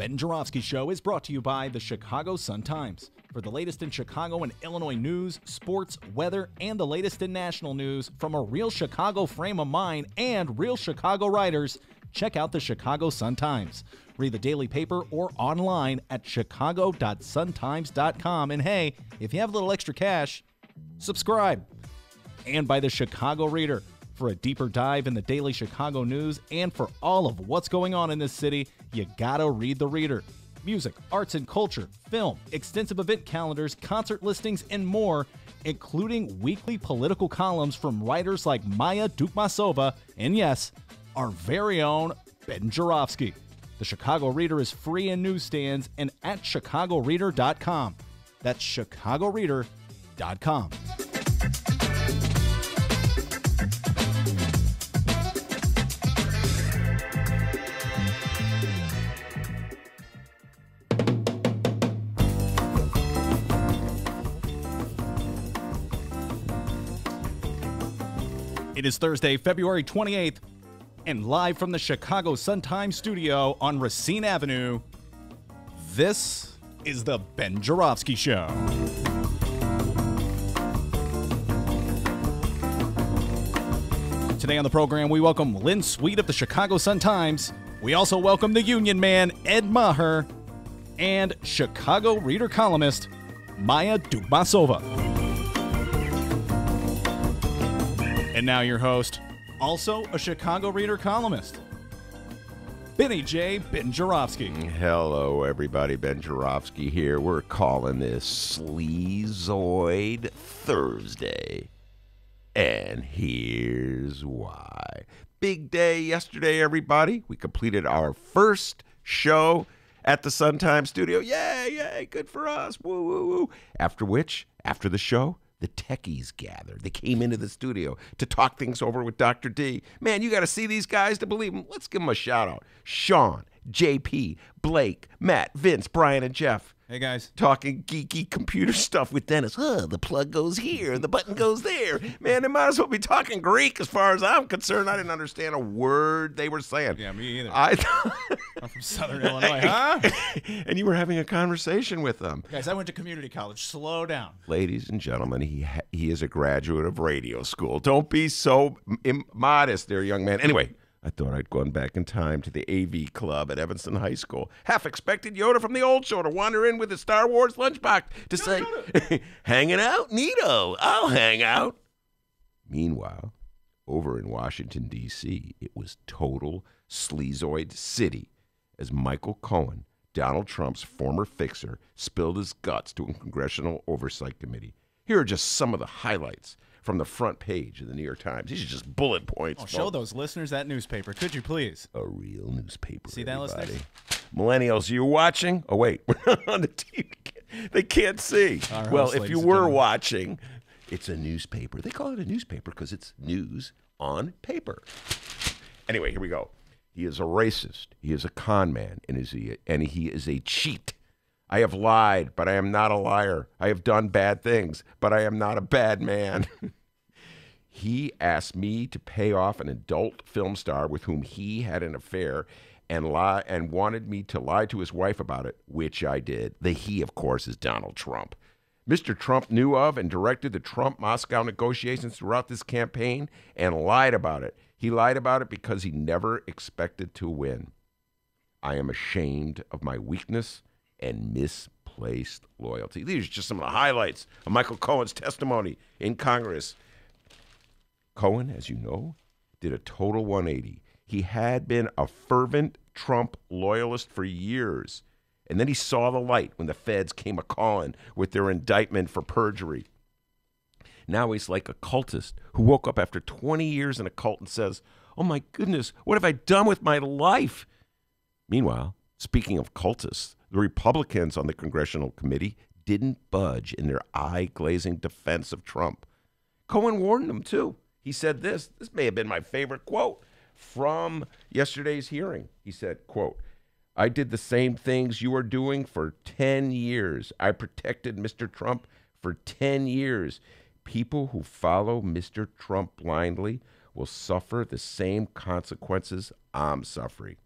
Ben Joravsky Show is brought to you by the Chicago Sun-Times. For the latest in Chicago and Illinois news, sports, weather, and the latest in national news from a real Chicago frame of mind and real Chicago writers, check out the Chicago Sun-Times. Read the daily paper or online at chicago.suntimes.com. And hey, if you have a little extra cash, subscribe. And by the Chicago Reader. For a deeper dive in the daily Chicago news and for all of what's going on in this city, you gotta read the Reader. Music, arts and culture, film, extensive event calendars, concert listings, and more, including weekly political columns from writers like Maya Dukmasova and, yes, our very own Ben Joravsky. The Chicago Reader is free in newsstands and at chicagoreader.com. That's chicagoreader.com. It is Thursday, February 28th, and live from the Chicago Sun-Times studio on Racine Avenue, this is the Ben Joravsky Show. Today on the program, we welcome Lynn Sweet of the Chicago Sun-Times. We also welcome the Union Man, Ed Maher, and Chicago Reader Columnist Maya Dukmasova. And now your host, also a Chicago Reader columnist, Benny J. Ben Joravsky. Hello, everybody. Ben Joravsky here. We're calling this Sleazoid Thursday. And here's why. Big day yesterday, everybody. We completed our first show at the Sun-Times studio. Yay, yay, good for us. Woo, woo, woo. After the show, the techies gathered. They came into the studio to talk things over with Dr. D. Man, you got to see these guys to believe them. Let's give them a shout out. Sean, JP, Blake, Matt, Vince, Brian, and Jeff. Hey, guys. Talking geeky computer stuff with Dennis. The plug goes here and the button goes there. Man, they might as well be talking Greek as far as I'm concerned. I didn't understand a word they were saying. Yeah, me either. I'm from Southern Illinois, huh? And you were having a conversation with them. Guys, I went to community college. Slow down. Ladies and gentlemen, he is a graduate of radio school. Don't be so immodest there, young man. Anyway, I thought I'd gone back in time to the AV club at Evanston High School. Half expected Yoda from the old show to wander in with his Star Wars lunchbox to say, hanging out? Neato, I'll hang out. Meanwhile, over in Washington, D.C., it was total sleazoid city as Michael Cohen, Donald Trump's former fixer, spilled his guts to a congressional oversight committee. Here are just some of the highlights from the front page of the New York Times. These are just bullet points. Oh, show those listeners that newspaper, could you please? A real newspaper. See that, everybody. listeners? Millennials, you watching? Oh, wait. We're not on the TV. They can't see. Well, if you were watching, it's a newspaper. They call it a newspaper because it's news on paper. Anyway, here we go. He is a racist. He is a con man, and he is a cheat. I have lied, but I am not a liar. I have done bad things, but I am not a bad man. He asked me to pay off an adult film star with whom he had an affair and wanted me to lie to his wife about it, which I did. The he, of course, is Donald Trump. Mr. Trump knew of and directed the Trump-Moscow negotiations throughout this campaign and lied about it. He lied about it because he never expected to win. I am ashamed of my weakness and misplaced loyalty. These are just some of the highlights of Michael Cohen's testimony in Congress. Cohen, as you know, did a total 180. He had been a fervent Trump loyalist for years, and then he saw the light when the feds came a-calling with their indictment for perjury. Now he's like a cultist who woke up after 20 years in a cult and says, "Oh my goodness, what have I done with my life?" Meanwhile, speaking of cultists, the Republicans on the congressional committee didn't budge in their eye-glazing defense of Trump. Cohen warned them, too. He said this may have been my favorite quote from yesterday's hearing. He said, quote, "I did the same things you are doing for 10 years. I protected Mr. Trump for 10 years. People who follow Mr. Trump blindly will suffer the same consequences I'm suffering,"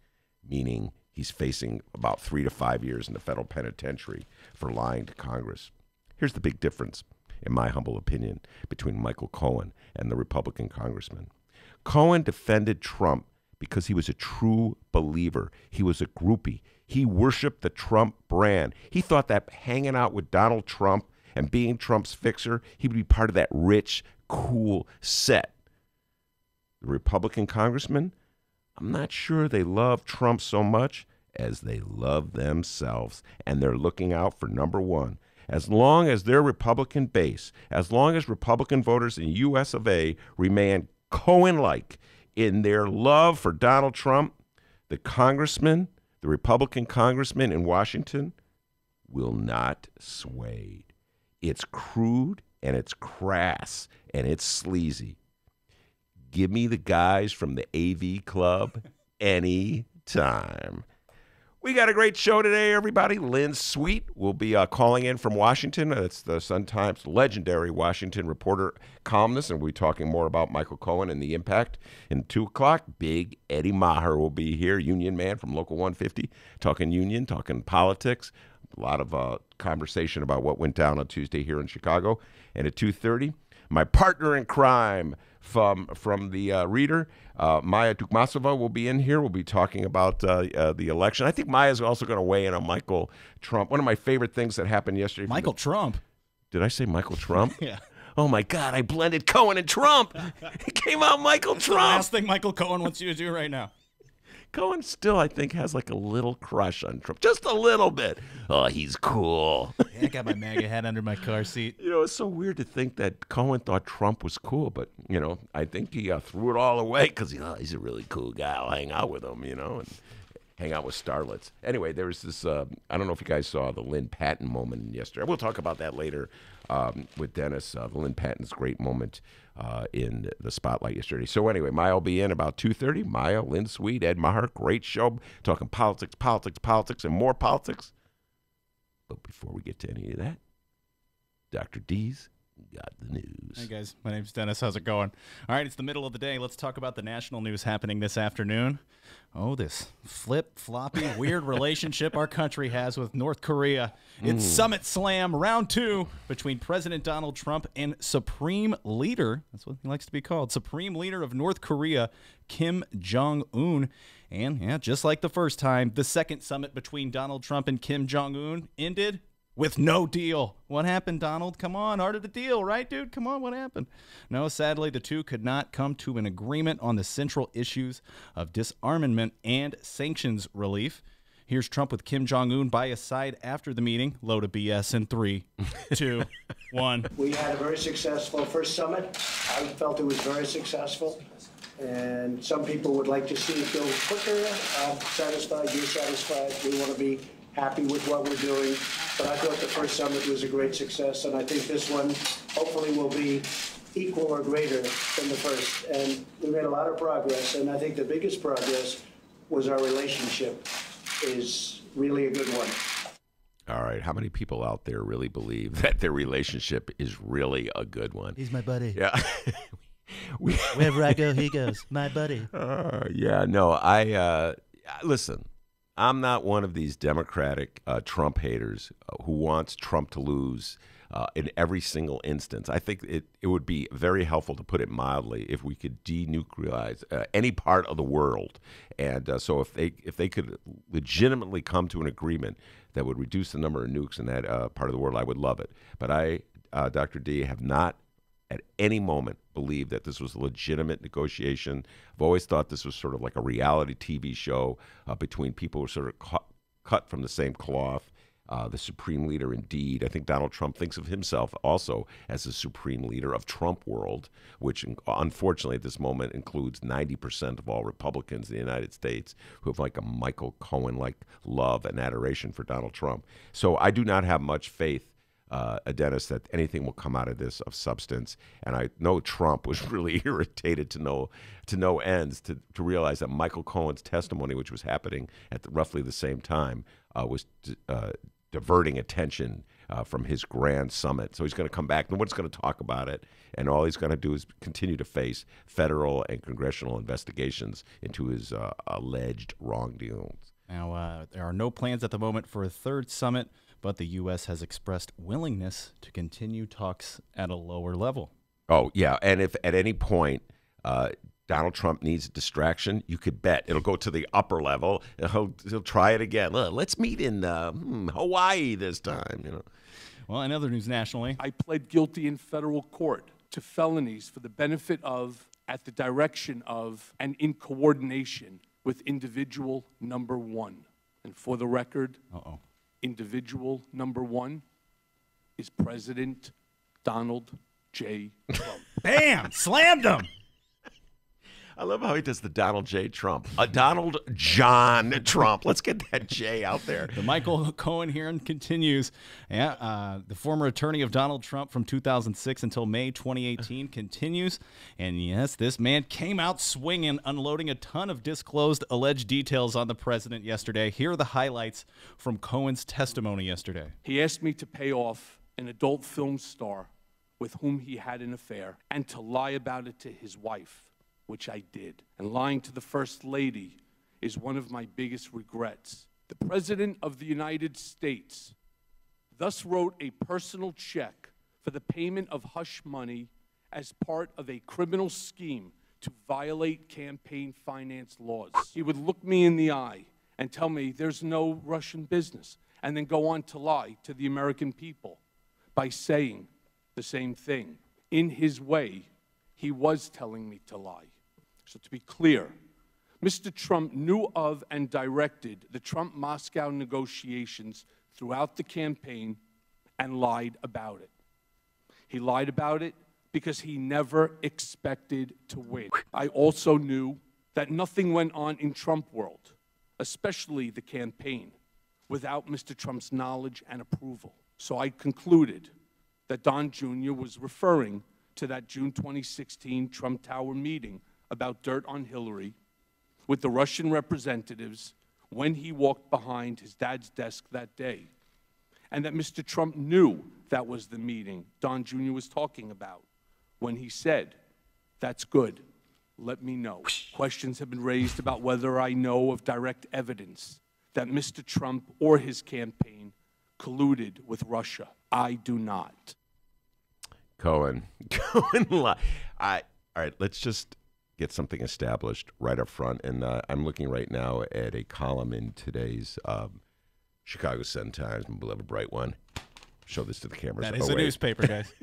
meaning He's facing about 3 to 5 years in the federal penitentiary for lying to Congress. Here's the big difference, in my humble opinion, between Michael Cohen and the Republican congressman. Cohen defended Trump because he was a true believer. He was a groupie. He worshiped the Trump brand. He thought that hanging out with Donald Trump and being Trump's fixer, he would be part of that rich, cool set. The Republican congressman, I'm not sure they love Trump so much as they love themselves, and they're looking out for number one. As long as their Republican base, as long as Republican voters in U.S. of A. remain Cohen-like in their love for Donald Trump, the congressman, the Republican congressman in Washington, will not sway. It's crude, and it's crass, and it's sleazy. Give me the guys from the AV Club any time. We got a great show today, everybody. Lynn Sweet will be calling in from Washington. It's the Sun-Times legendary Washington reporter columnist, and we'll be talking more about Michael Cohen and the impact. In 2 o'clock, Big Eddie Maher will be here, union man from Local 150, talking union, talking politics. A lot of conversation about what went down on Tuesday here in Chicago. And at 2:30, my partner in crime from the Reader, Maya Dukmasova, will be in here. We'll be talking about the election. I think Maya's also going to weigh in on Michael Trump. One of my favorite things that happened yesterday. Michael Trump? Did I say Michael Trump? Yeah. Oh, my God, I blended Cohen and Trump. It came out Michael That's Trump. the last thing Michael Cohen wants you to do right now. Cohen still, I think, has like a little crush on Trump. Just a little bit. Oh, he's cool. Yeah, I got my MAGA hat under my car seat. You know, it's so weird to think that Cohen thought Trump was cool, but, you know, I think he threw it all away because he's a really cool guy. I'll hang out with him, you know, and hang out with starlets. Anyway, there was this, I don't know if you guys saw the Lynn Patton moment yesterday. We'll talk about that later with Dennis. The Lynn Patton's great moment in the spotlight yesterday. So anyway, Maya will be in about 2:30. Maya, Lynn Sweet, Ed Maher, great show. Talking politics, and more politics. But before we get to any of that, Dr. D's got the news. Hey, guys. My name's Dennis. How's it going? All right, it's the middle of the day. Let's talk about the national news happening this afternoon. Oh, this flip-floppy, weird relationship our country has with North Korea. It's Summit Slam Round 2 between President Donald Trump and Supreme Leader, that's what he likes to be called, Supreme Leader of North Korea, Kim Jong-un. And, yeah, just like the first time, the second summit between Donald Trump and Kim Jong-un ended with no deal. What happened, Donald? Come on, art of the deal, right, dude? Come on, what happened? No, sadly, the two could not come to an agreement on the central issues of disarmament and sanctions relief. Here's Trump with Kim Jong-un by his side after the meeting. Load of BS in 3, 2, 1. We had a very successful first summit. I felt it was very successful. And some people would like to see it go quicker. I'm satisfied, you're satisfied. We want to be happy with what we're doing. But I thought the first summit was a great success, and I think this one hopefully will be equal or greater than the first. And we made a lot of progress, and I think the biggest progress was our relationship is really a good one. All right, how many people out there really believe that their relationship is really a good one? He's my buddy. Yeah. Wherever I go, he goes. My buddy. Yeah, no, listen, I'm not one of these Democratic Trump haters who wants Trump to lose in every single instance. I think it would be very helpful, to put it mildly, if we could denuclearize any part of the world. And so if they could legitimately come to an agreement that would reduce the number of nukes in that part of the world, I would love it. But I, Dr. D, have not at any moment believed that this was a legitimate negotiation. I've always thought this was sort of like a reality TV show between people who are sort of cut from the same cloth. The supreme leader, indeed. I think Donald Trump thinks of himself also as the supreme leader of Trump world, which unfortunately at this moment includes 90% of all Republicans in the United States who have like a Michael Cohen-like love and adoration for Donald Trump. So I do not have much faith, Dennis, that anything will come out of this of substance. And I know Trump was really irritated to no ends to realize that Michael Cohen's testimony, which was happening at roughly the same time, was diverting attention from his grand summit. So he's going to come back. No one's going to talk about it. And all he's going to do is continue to face federal and congressional investigations into his alleged wrongdoings. Now, there are no plans at the moment for a third summit, but the U.S. has expressed willingness to continue talks at a lower level. Oh, yeah. And if at any point Donald Trump needs a distraction, you could bet it'll go to the upper level. He'll try it again. Let's meet in Hawaii this time. You know. Well, in other news nationally, I pled guilty in federal court to felonies for the benefit of, at the direction of, and in coordination with individual number one. And for the record, individual number one is President Donald J. Trump. Bam! Slammed him! I love how he does the Donald J. Trump. Donald John Trump. Let's get that J out there. The Michael Cohen hearing continues. Yeah, the former attorney of Donald Trump from 2006 until May 2018 continues. And yes, this man came out swinging, unloading a ton of disclosed alleged details on the president yesterday. Here are the highlights from Cohen's testimony yesterday. He asked me to pay off an adult film star with whom he had an affair and to lie about it to his wife, which I did. And lying to the First Lady is one of my biggest regrets. The President of the United States thus wrote a personal check for the payment of hush money as part of a criminal scheme to violate campaign finance laws. He would look me in the eye and tell me there's no Russian business, and then go on to lie to the American people by saying the same thing. In his way, he was telling me to lie. So to be clear, Mr. Trump knew of and directed the Trump-Moscow negotiations throughout the campaign and lied about it. He lied about it because he never expected to win. I also knew that nothing went on in Trump world, especially the campaign, without Mr. Trump's knowledge and approval. So I concluded that Don Jr. was referring to that June 2016 Trump Tower meeting about dirt on Hillary with the Russian representatives when he walked behind his dad's desk that day, and that Mr. Trump knew that was the meeting Don Jr. was talking about when he said, "That's good, let me know." Questions have been raised about whether I know of direct evidence that Mr. Trump or his campaign colluded with Russia. I do not. Cohen. All right, let's just get something established right up front. And I'm looking right now at a column in today's Chicago Sun-Times, my beloved bright one. Show this to the cameras. That is a newspaper, guys.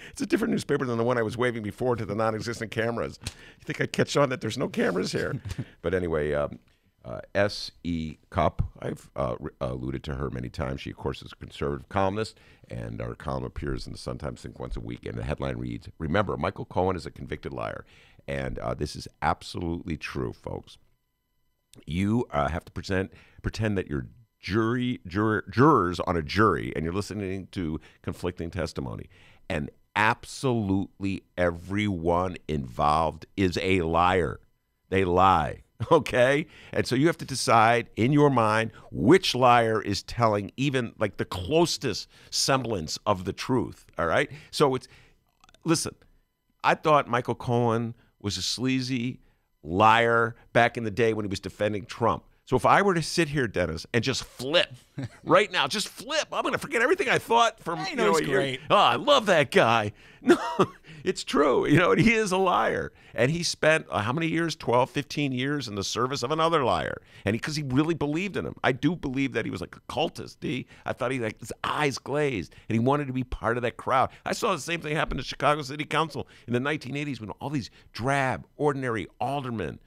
It's a different newspaper than the one I was waving before to the non-existent cameras. You think I'd catch on that there's no cameras here? But anyway, S.E. Cupp, I've alluded to her many times. She, of course, is a conservative columnist, and our column appears in the Sun-Times, I think, once a week. And the headline reads, "Remember, Michael Cohen is a convicted liar." And this is absolutely true, folks. You have to pretend that you're jurors on a jury, and you're listening to conflicting testimony. And absolutely everyone involved is a liar. They lie, okay? And so you have to decide in your mind which liar is telling even like the closest semblance of the truth, all right? So listen, I thought Michael Cohen was a sleazy liar back in the day when he was defending Trump. So if I were to sit here, Dennis, and just flip right now, just flip, I'm going to forget everything I thought from I know he's great. Oh, I love that guy. No, it's true. You know, he is a liar. And he spent how many years? 12, 15 years in the service of another liar. And because he really believed in him. I do believe that he was like a cultist, D. I thought his eyes glazed, and he wanted to be part of that crowd. I saw the same thing happen to Chicago City Council in the 1980s when all these drab, ordinary aldermen,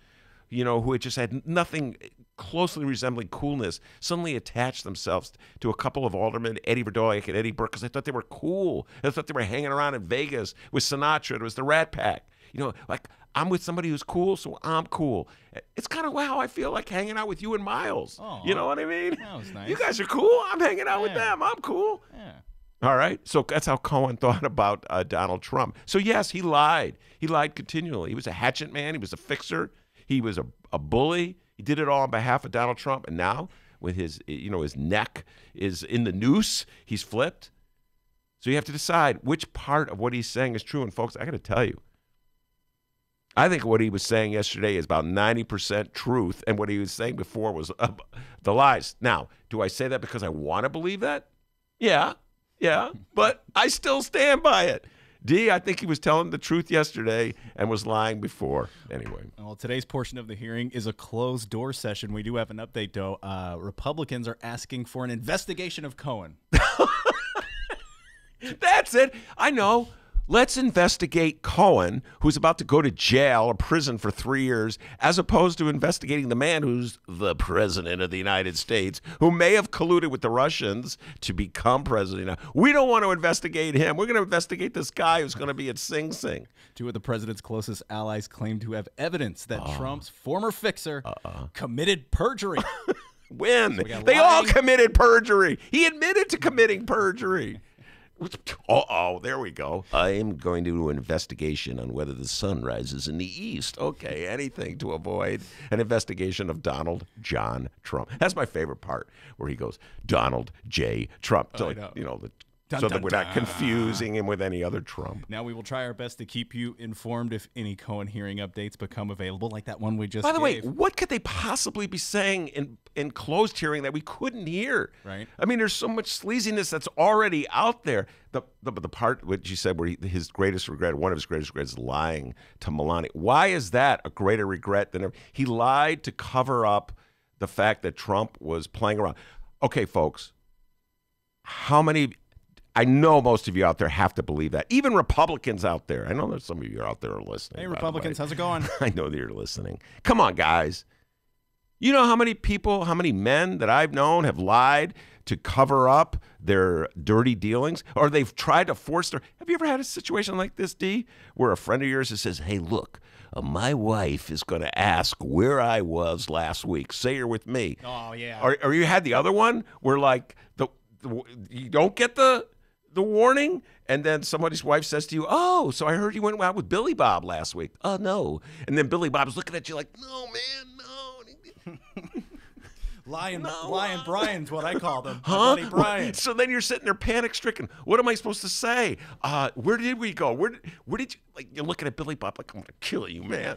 you know, who had just had nothing closely resembling coolness, suddenly attached themselves to a couple of aldermen, Eddie Verdoyak and Eddie Burke, because I thought they were cool. I thought they were hanging around in Vegas with Sinatra. It was the Rat Pack. You know, like, I'm with somebody who's cool, so I'm cool. It's kind of how I feel like hanging out with you and Miles. Oh, you know what I mean? That was nice. You guys are cool. I'm hanging out with them. I'm cool. Yeah. All right. So that's how Cohen thought about Donald Trump. So, yes, he lied. He lied continually. He was a hatchet man. He was a fixer. He was a bully. He did it all on behalf of Donald Trump. And now, with his neck is in the noose, he's flipped. So you have to decide which part of what he's saying is true. And folks, I got to tell you, I think what he was saying yesterday is about 90% truth, and what he was saying before was the lies. Now, do I say that because I want to believe that? Yeah, but I still stand by it. D, I think he was telling the truth yesterday and was lying before. Anyway. Well, today's portion of the hearing is a closed-door session. We do have an update, though. Republicans are asking for an investigation of Cohen. That's it. I know. Let's investigate Cohen, who's about to go to jail or prison for 3 years, as opposed to investigating the man who's the president of the United States, who may have colluded with the Russians to become president. We don't want to investigate him. We're going to investigate this guy who's going to be at Sing Sing. Two of the president's closest allies claim to have evidence that Trump's former fixer committed perjury. When? They all committed perjury. He admitted to committing perjury. There we go. I am going to do an investigation on whether the sun rises in the east. Okay, anything to avoid an investigation of Donald John Trump. That's my favorite part, where he goes, Donald J. Trump. So, so that we're not confusing him with any other Trump. Now we will try our best to keep you informed if any Cohen hearing updates become available, like that one we just By the way, gave. what could they possibly be saying in closed hearing that we couldn't hear? Right. I mean, there's so much sleaziness that's already out there. The part which you said where his greatest regret, one of his greatest regrets, is lying to Melania. Why is that a greater regret than ever? He lied to cover up the fact that Trump was playing around. Okay, folks, how many... I know most of you out there have to believe that. Even Republicans out there. I know there's some of you out there are listening. Hey, Republicans, how's it going? I know that you're listening. Come on, guys. You know how many people, how many men that I've known have lied to cover up their dirty dealings? Or they've tried to force their... Have you ever had a situation like this, D, where a friend of yours says, hey, look, my wife is going to ask where I was last week. Say you're with me. Oh, yeah. Or you had the other one where, like, you don't get the warning, and then somebody's wife says to you, oh, so I heard you went out with Billy Bob last week. Oh, no. And then Billy Bob's looking at you like, no, man, no. Lion Brian's what I call them. Huh? Buddy Brian. So then you're sitting there panic-stricken. What am I supposed to say? Where did we go? Where did you, like, you're looking at Billy Bob like, I'm going to kill you, man.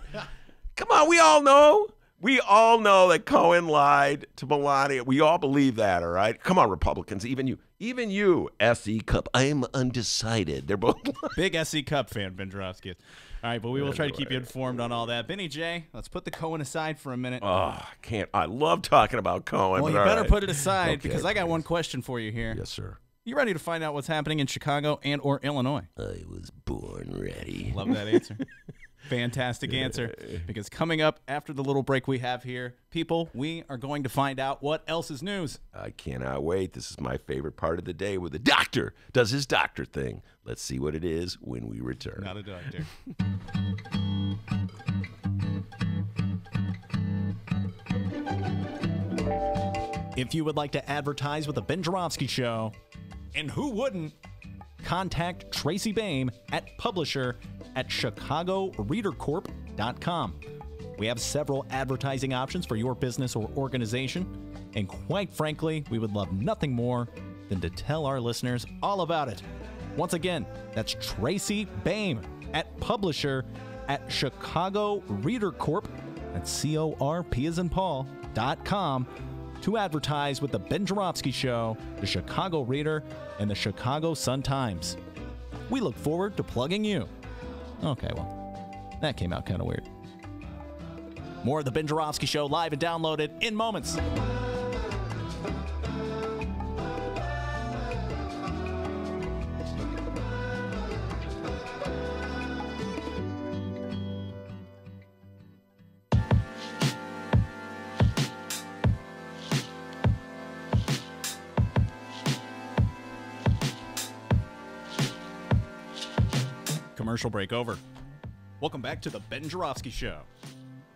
Come on, we all know. We all know that Cohen lied to Melania. We all believe that, all right? Come on, Republicans, even you, S.E. Cup. I'm undecided. They're both big S.E. Cup fan, Ben Joravsky. All right, but we will try to keep you informed on all that. Benny J, let's put the Cohen aside for a minute. Oh, I can't. I love talking about Cohen. Well, you better put it aside because I got one question for you here. Yes, sir. You ready to find out what's happening in Chicago and or Illinois? I was born ready. Love that answer. Fantastic answer, because coming up after the little break we have here, people, we are going to find out what else is news. I cannot wait. This is my favorite part of the day where the doctor does his doctor thing. Let's see what it is when we return. Not a doctor. If you would like to advertise with the Ben Joravsky Show, and who wouldn't, contact Tracy Baim at publisher@chicagoreadercorp.com. We have several advertising options for your business or organization, and quite frankly, we would love nothing more than to tell our listeners all about it. Once again, that's Tracy Baim at publisher@chicagoreadercorp, that's CORP as in Paul.com, to advertise with the Ben Joravsky Show, the Chicago Reader, and the Chicago Sun-Times. We look forward to plugging you. Okay, well, that came out kind of weird. More of the Ben Joravsky Show live and downloaded in moments. Commercial break over. Welcome back to the Ben Joravsky Show.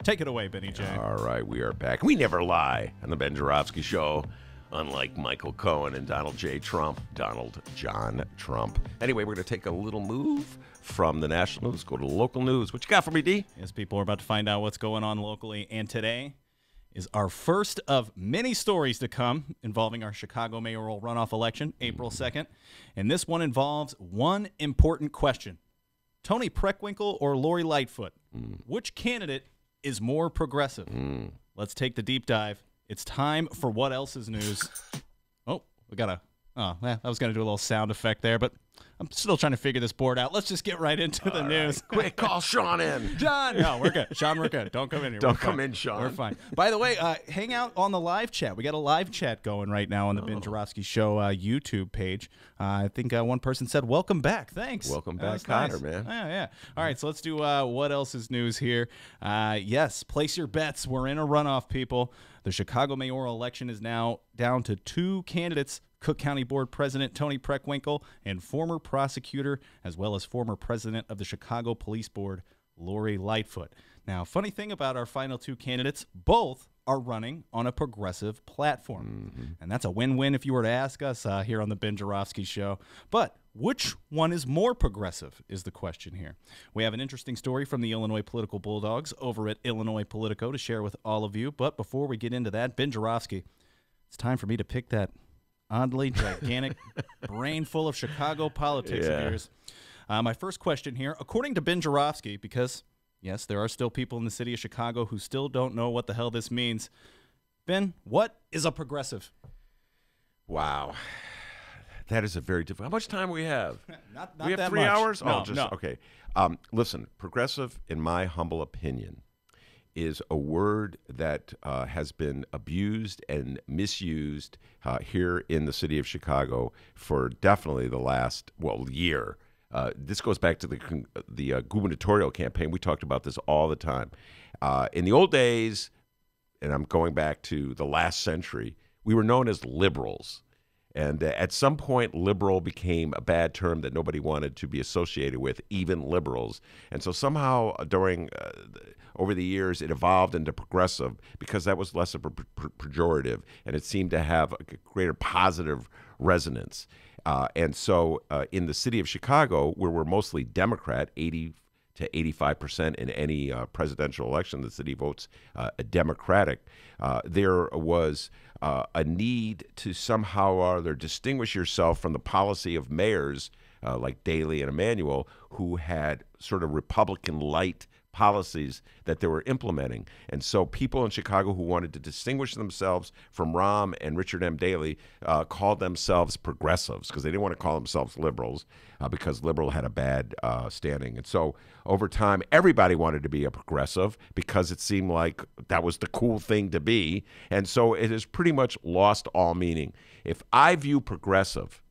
Take it away, Benny J. All right, we are back. We never lie on the Ben Joravsky Show, unlike Michael Cohen and Donald J. Trump, Donald John Trump. Anyway, we're going to take a little move from the national news, go to the local news. What you got for me, D? Yes, people are about to find out what's going on locally, and today is our first of many stories to come involving our Chicago mayoral runoff election, April 2nd, and this one involves one important question. Tony Preckwinkle or Lori Lightfoot? Which candidate is more progressive? Let's take the deep dive. It's time for What Else is News. Oh, we got a... Oh, I was going to do a little sound effect there, but I'm still trying to figure this board out. Let's just get right into the news. Quick, call Sean in. John! No, we're good. Sean, we're good. Don't come in here. Don't come in, Sean. We're fine. By the way, hang out on the live chat. We got a live chat going right now on the Ben Joravsky Show YouTube page. I think one person said, welcome back. Thanks. Welcome back, Connor, nice. man. Yeah. All right, so let's do What Else is News here. Yes, place your bets. We're in a runoff, people. The Chicago mayoral election is now down to 2 candidates, Cook County Board President Tony Preckwinkle and former prosecutor, as well as former president of the Chicago Police Board, Lori Lightfoot. Now, funny thing about our final 2 candidates, both are running on a progressive platform. And that's a win-win if you were to ask us here on the Ben Joravsky Show. But which one is more progressive is the question here. We have an interesting story from the Illinois Political Bulldogs over at Illinois Politico to share with all of you. But before we get into that, Ben Joravsky, it's time for me to pick that oddly gigantic brain full of Chicago politics of yours. My first question here, according to Ben Joravsky, because, yes, there are still people in the city of Chicago who still don't know what the hell this means. Ben, what is a progressive? Wow. That is a very difficult. How much time we have? Not we have that 3 much. hours? No, oh, just no. okay. Listen, progressive, in my humble opinion, is a word that has been abused and misused here in the city of Chicago for definitely the last, year. This goes back to the gubernatorial campaign. We talked about this all the time. In the old days, and I'm going back to the last century, we were known as liberals. And at some point, liberal became a bad term that nobody wanted to be associated with, even liberals. And so somehow over the years, it evolved into progressive because that was less of a pejorative, and it seemed to have a greater positive resonance. And so in the city of Chicago, where we're mostly Democrat, 80 to 85% in any presidential election, the city votes Democratic, there was a need to somehow or other distinguish yourself from the policy of mayors like Daley and Emanuel, who had sort of Republican-light policies that they were implementing. And so people in Chicago who wanted to distinguish themselves from Rahm and Richard M. Daley called themselves progressives because they didn't want to call themselves liberals because liberal had a bad standing. And so over time, everybody wanted to be a progressive because it seemed like that was the cool thing to be. And so it has pretty much lost all meaning. If I view progressive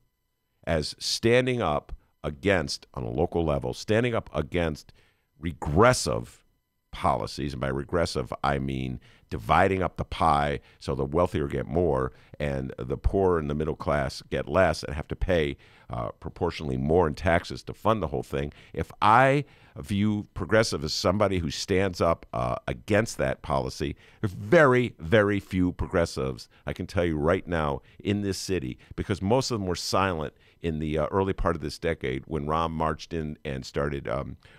as standing up against, on a local level, standing up against regressive policies, and by regressive I mean dividing up the pie so the wealthier get more and the poor and the middle class get less and have to pay proportionally more in taxes to fund the whole thing. If I view progressive as somebody who stands up against that policy, there's very, very few progressives, I can tell you right now, in this city, because most of them were silent in the early part of this decade when Rahm marched in and started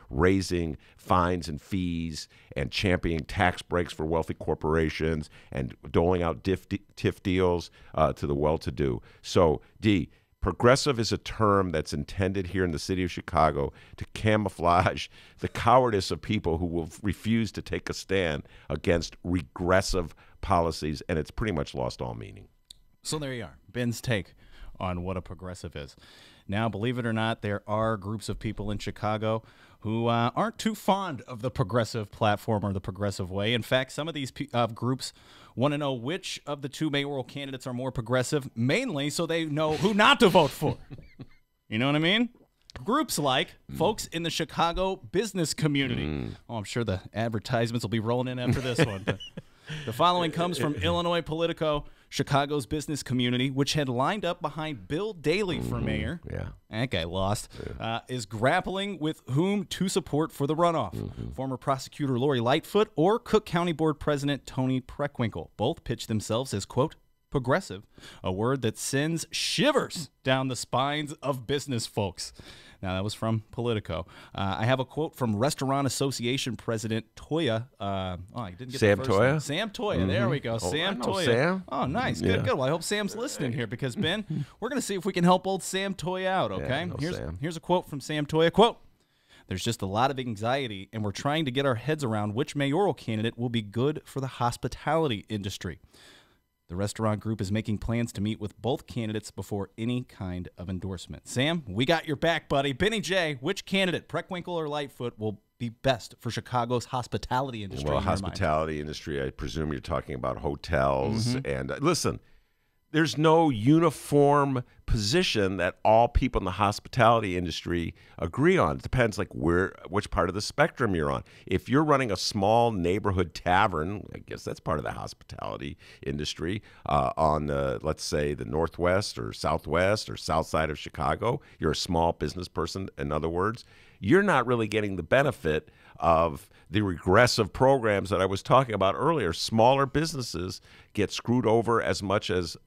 raising fines and fees and championing tax breaks for wealthy corporations and doling out TIF deals to the well-to-do. So, progressive is a term that's intended here in the city of Chicago to camouflage the cowardice of people who will refuse to take a stand against regressive policies, and it's pretty much lost all meaning. So there you are, Ben's take on what a progressive is. Now, believe it or not, there are groups of people in Chicago who aren't too fond of the progressive platform or the progressive way. In fact, some of these groups want to know which of the 2 mayoral candidates are more progressive, mainly so they know who not to vote for. You know what I mean? Groups like folks in the Chicago business community. Oh, I'm sure the advertisements will be rolling in after this one. But the following comes from Illinois Politico. Chicago's business community, which had lined up behind Bill Daley for mayor, that guy lost, is grappling with whom to support for the runoff. Former prosecutor Lori Lightfoot or Cook County Board President Tony Preckwinkle. Both pitched themselves as, quote, progressive, a word that sends shivers down the spines of business folks. Now, that was from Politico. I have a quote from Restaurant Association President Toya. I didn't get Sam the first Toya? name. Sam Toya. There we go. Sam Toya. Sam. Oh, nice. Good, good. Well, I hope Sam's listening here because, Ben, we're going to see if we can help old Sam Toya out, okay? Sam. Here's a quote from Sam Toya. Quote, There's just a lot of anxiety, and we're trying to get our heads around which mayoral candidate will be good for the hospitality industry. The restaurant group is making plans to meet with both candidates before any kind of endorsement. Sam, we got your back, buddy. Benny J, which candidate, Preckwinkle or Lightfoot, will be best for Chicago's hospitality industry? Well, hospitality industry, I presume you're talking about hotels. And listen, there's no uniform position that all people in the hospitality industry agree on. It depends like which part of the spectrum you're on. If you're running a small neighborhood tavern, I guess that's part of the hospitality industry, on let's say the Northwest or Southwest or South Side of Chicago, you're a small business person, in other words, you're not really getting the benefit of the regressive programs that I was talking about earlier. Smaller businesses get screwed over as much as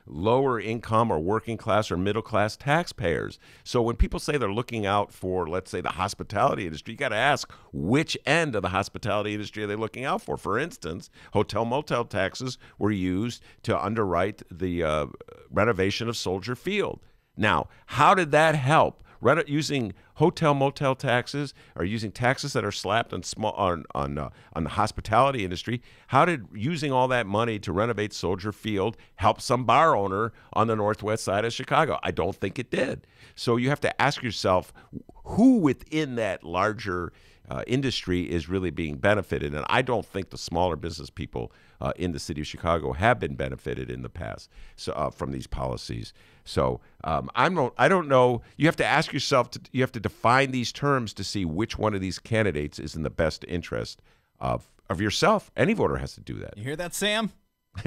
lower income or working class or middle class taxpayers. So when people say they're looking out for, let's say, the hospitality industry, you got to ask which end of the hospitality industry are they looking out for? For instance, hotel motel taxes were used to underwrite the renovation of Soldier Field. Now, how did that help? Using hotel motel taxes or using taxes that are slapped on the hospitality industry, how did using all that money to renovate Soldier Field help some bar owner on the northwest side of Chicago? I don't think it did. So you have to ask yourself who within that larger industry is really being benefited, and I don't think the smaller business people in the city of Chicago have been benefited in the past from these policies. So I don't know. You have to ask yourself. You have to define these terms to see which one of these candidates is in the best interest of yourself. Any voter has to do that. You hear that, Sam?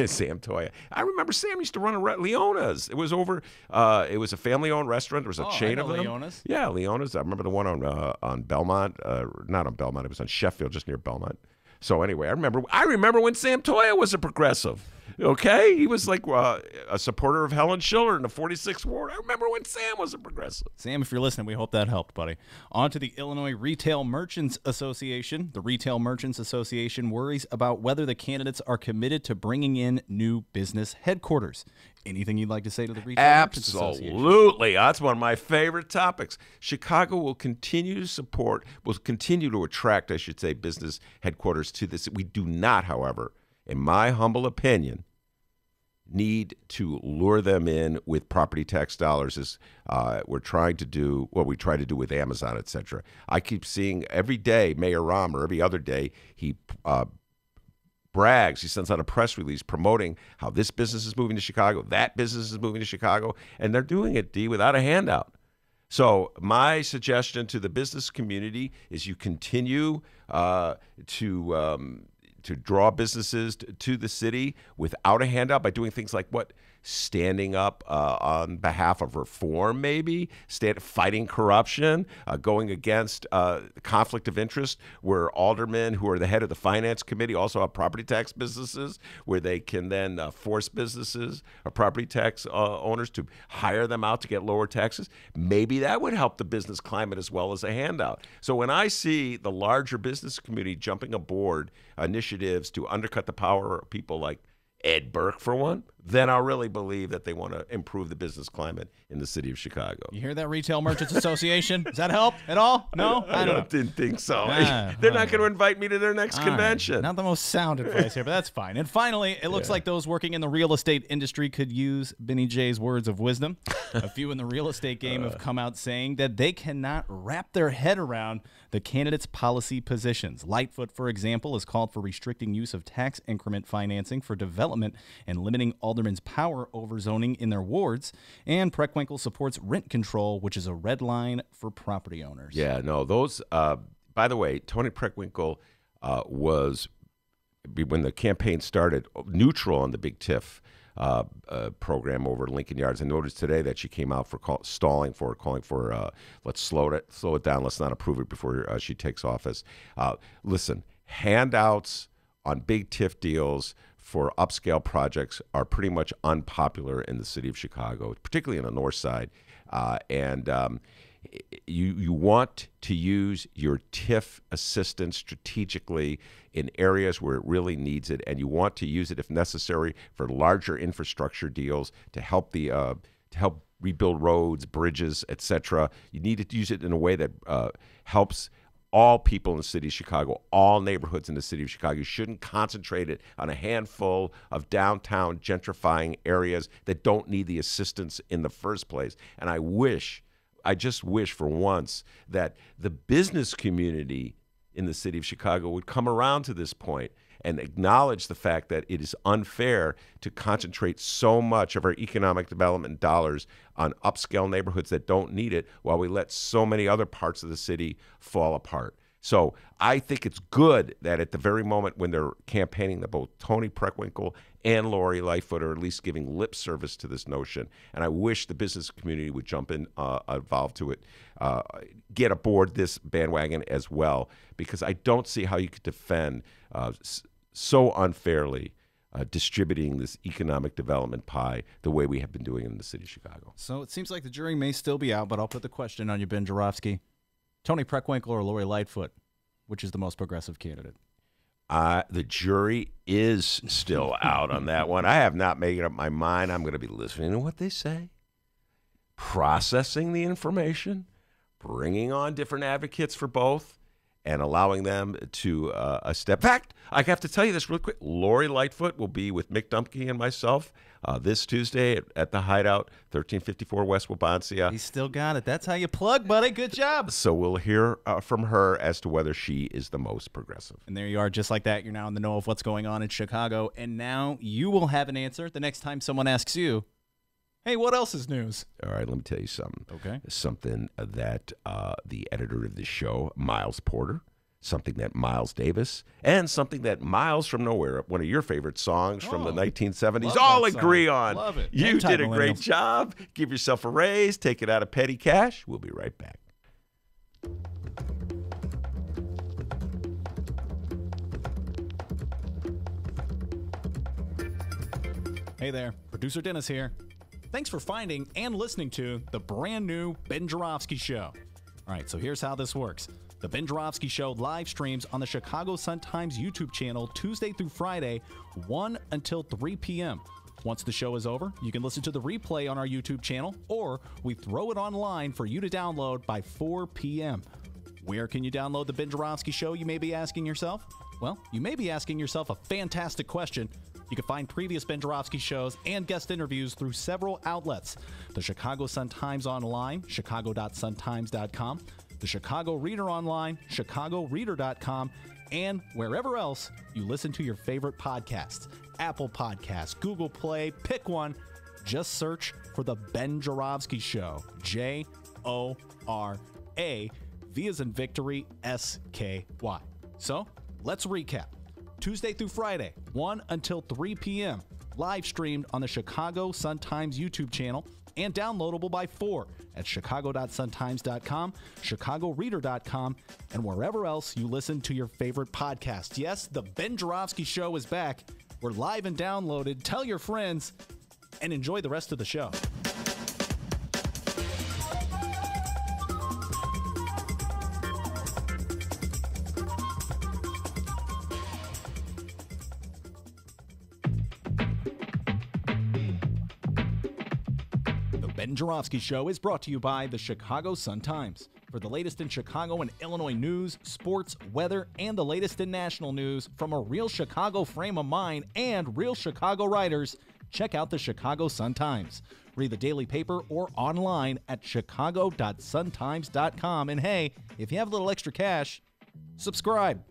Sam Toya. I remember Sam used to run Leona's. It was over. It was a family-owned restaurant. There was a chain of them. Leona's. Yeah, Leona's. I remember the one on Belmont. Not on Belmont. It was on Sheffield, just near Belmont. So anyway, I remember when Sam Toya was a progressive. Okay, he was like a supporter of Helen Schiller in the 46th Ward. I remember when Sam was a progressive. Sam, if you're listening, we hope that helped, buddy. On to the Illinois Retail Merchants Association. The Retail Merchants Association worries about whether the candidates are committed to bringing in new business headquarters. Anything you'd like to say to the Retail Merchants Association? Absolutely. That's one of my favorite topics. Chicago will continue to attract, I should say, business headquarters to this. We do not, however, in my humble opinion, need to lure them in with property tax dollars as we're trying to do, what we try to do with Amazon, et cetera. I keep seeing every day, Mayor Rahm, or every other day, he brags, he sends out a press release promoting how this business is moving to Chicago, that business is moving to Chicago, and they're doing it, D, without a handout. So my suggestion to the business community is you continue to draw businesses to the city without a handout by doing things like what? Standing up on behalf of reform, maybe, fighting corruption, going against conflict of interest, where aldermen who are the head of the finance committee also have property tax businesses, where they can then force businesses or property tax owners to hire them out to get lower taxes. Maybe that would help the business climate as well as a handout. So when I see the larger business community jumping aboard initiatives to undercut the power of people like Ed Burke, for one, then I'll really believe that they want to improve the business climate in the city of Chicago. You hear that, Retail Merchants Association? Does that help at all? No? I didn't think so. They're not going to invite me to their next convention. Right. Not the most sound advice here, but that's fine. And finally, it looks like those working in the real estate industry could use Benny J's words of wisdom. A few in the real estate game have come out saying that they cannot wrap their head around the candidates' policy positions. Lightfoot, for example, has called for restricting use of tax increment financing for development and limiting aldermen's power over zoning in their wards. And Preckwinkle supports rent control, which is a red line for property owners. Yeah, no, those, by the way, Tony Preckwinkle was, when the campaign started, neutral on the Big TIF program over at Lincoln Yards. I noticed today that she came out for calling for let's slow it down, let's not approve it before she takes office. Listen, handouts on big TIF deals for upscale projects are pretty much unpopular in the city of Chicago, particularly on the north side. You want to use your TIF assistance strategically in areas where it really needs it, and you want to use it if necessary for larger infrastructure deals to help rebuild roads, bridges, etc. You need to use it in a way that helps all people in the city of Chicago, all neighborhoods in the city of Chicago. You shouldn't concentrate it on a handful of downtown gentrifying areas that don't need the assistance in the first place. And I just wish for once that the business community in the city of Chicago would come around to this point and acknowledge the fact that it is unfair to concentrate so much of our economic development dollars on upscale neighborhoods that don't need it, while we let so many other parts of the city fall apart. So I think it's good that at the very moment when they're campaigning, that both Tony Preckwinkle and Lori Lightfoot are at least giving lip service to this notion. And I wish the business community would jump in, involved to it, get aboard this bandwagon as well, because I don't see how you could defend so unfairly distributing this economic development pie the way we have been doing in the city of Chicago. So it seems like the jury may still be out, but I'll put the question on you, Ben Joravsky. Tony Preckwinkle or Lori Lightfoot, which is the most progressive candidate? The jury is still out on that one. I have not made up my mind. I'm going to be listening to what they say, processing the information, bringing on different advocates for both, and allowing them to step back. I have to tell you this real quick. Lori Lightfoot will be with Mick Dumke and myself this Tuesday at the Hideout, 1354 West Wabansia. He still got it. That's how you plug, buddy. Good job. So we'll hear from her as to whether she is the most progressive. And there you are, just like that. You're now in the know of what's going on in Chicago, and now you will have an answer the next time someone asks you, hey, what else is news? All right, let me tell you something. Okay. Something that the editor of this show, Miles Porter, something that Miles Davis, and something that Miles from Nowhere, one of your favorite songs from the 1970s, all agree on. Love it. You did a great job. Give yourself a raise. Take it out of petty cash. We'll be right back. Hey there, producer Dennis here. Thanks for finding and listening to the brand new Ben Joravsky Show. All right, so here's how this works. The Ben Joravsky Show live streams on the Chicago Sun-Times YouTube channel Tuesday through Friday, 1 until 3 p.m. Once the show is over, you can listen to the replay on our YouTube channel, or we throw it online for you to download by 4 p.m. Where can you download the Ben Joravsky Show, you may be asking yourself? Well, you may be asking yourself a fantastic question. You can find previous Ben Joravsky shows and guest interviews through several outlets. The Chicago Sun-Times online, chicago.suntimes.com, the Chicago Reader online, chicagoreader.com, and wherever else you listen to your favorite podcasts. Apple Podcasts, Google Play, pick one. Just search for The Ben Joravsky Show. J-O-R-A, V as in victory, S-K-Y. So, let's recap. Tuesday through Friday, 1 until 3 p.m., live streamed on the Chicago Sun-Times YouTube channel and downloadable by 4 at chicago.suntimes.com, chicagoreader.com, and wherever else you listen to your favorite podcast. Yes, the Ben Joravsky Show is back. We're live and downloaded. Tell your friends and enjoy the rest of the show. Ben Joravsky Show is brought to you by the Chicago Sun-Times. For the latest in Chicago and Illinois news, sports, weather, and the latest in national news from a real Chicago frame of mind and real Chicago writers, check out the Chicago Sun-Times. Read the daily paper or online at chicago.suntimes.com. And hey, if you have a little extra cash, subscribe.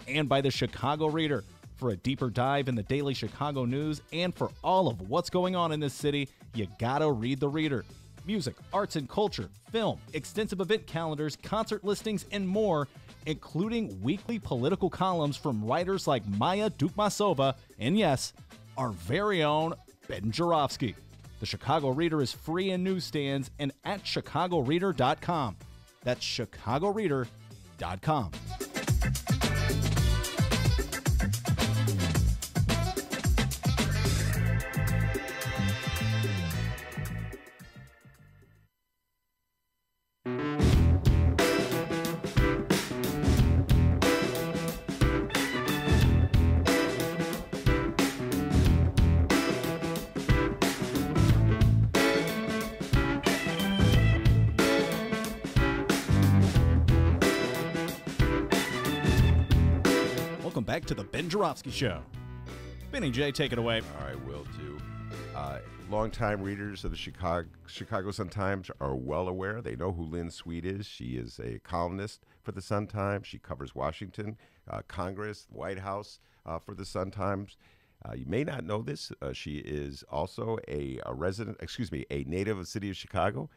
And by the Chicago Reader. For a deeper dive in the daily Chicago news and for all of what's going on in this city, you gotta read the Reader. Music, arts and culture, film, extensive event calendars, concert listings, and more, including weekly political columns from writers like Maya Dukmasova and, yes, our very own Ben Joravsky. The Chicago Reader is free in newsstands and at chicagoreader.com. That's chicagoreader.com. welcome back to the Ben Joravsky Show. Benny J, take it away. I will do. Longtime readers of the Chicago Sun-Times are well aware. They know who Lynn Sweet is. She is a columnist for the Sun-Times. She covers Washington, Congress, White House for the Sun-Times. You may not know this. She is also a native of the city of Chicago,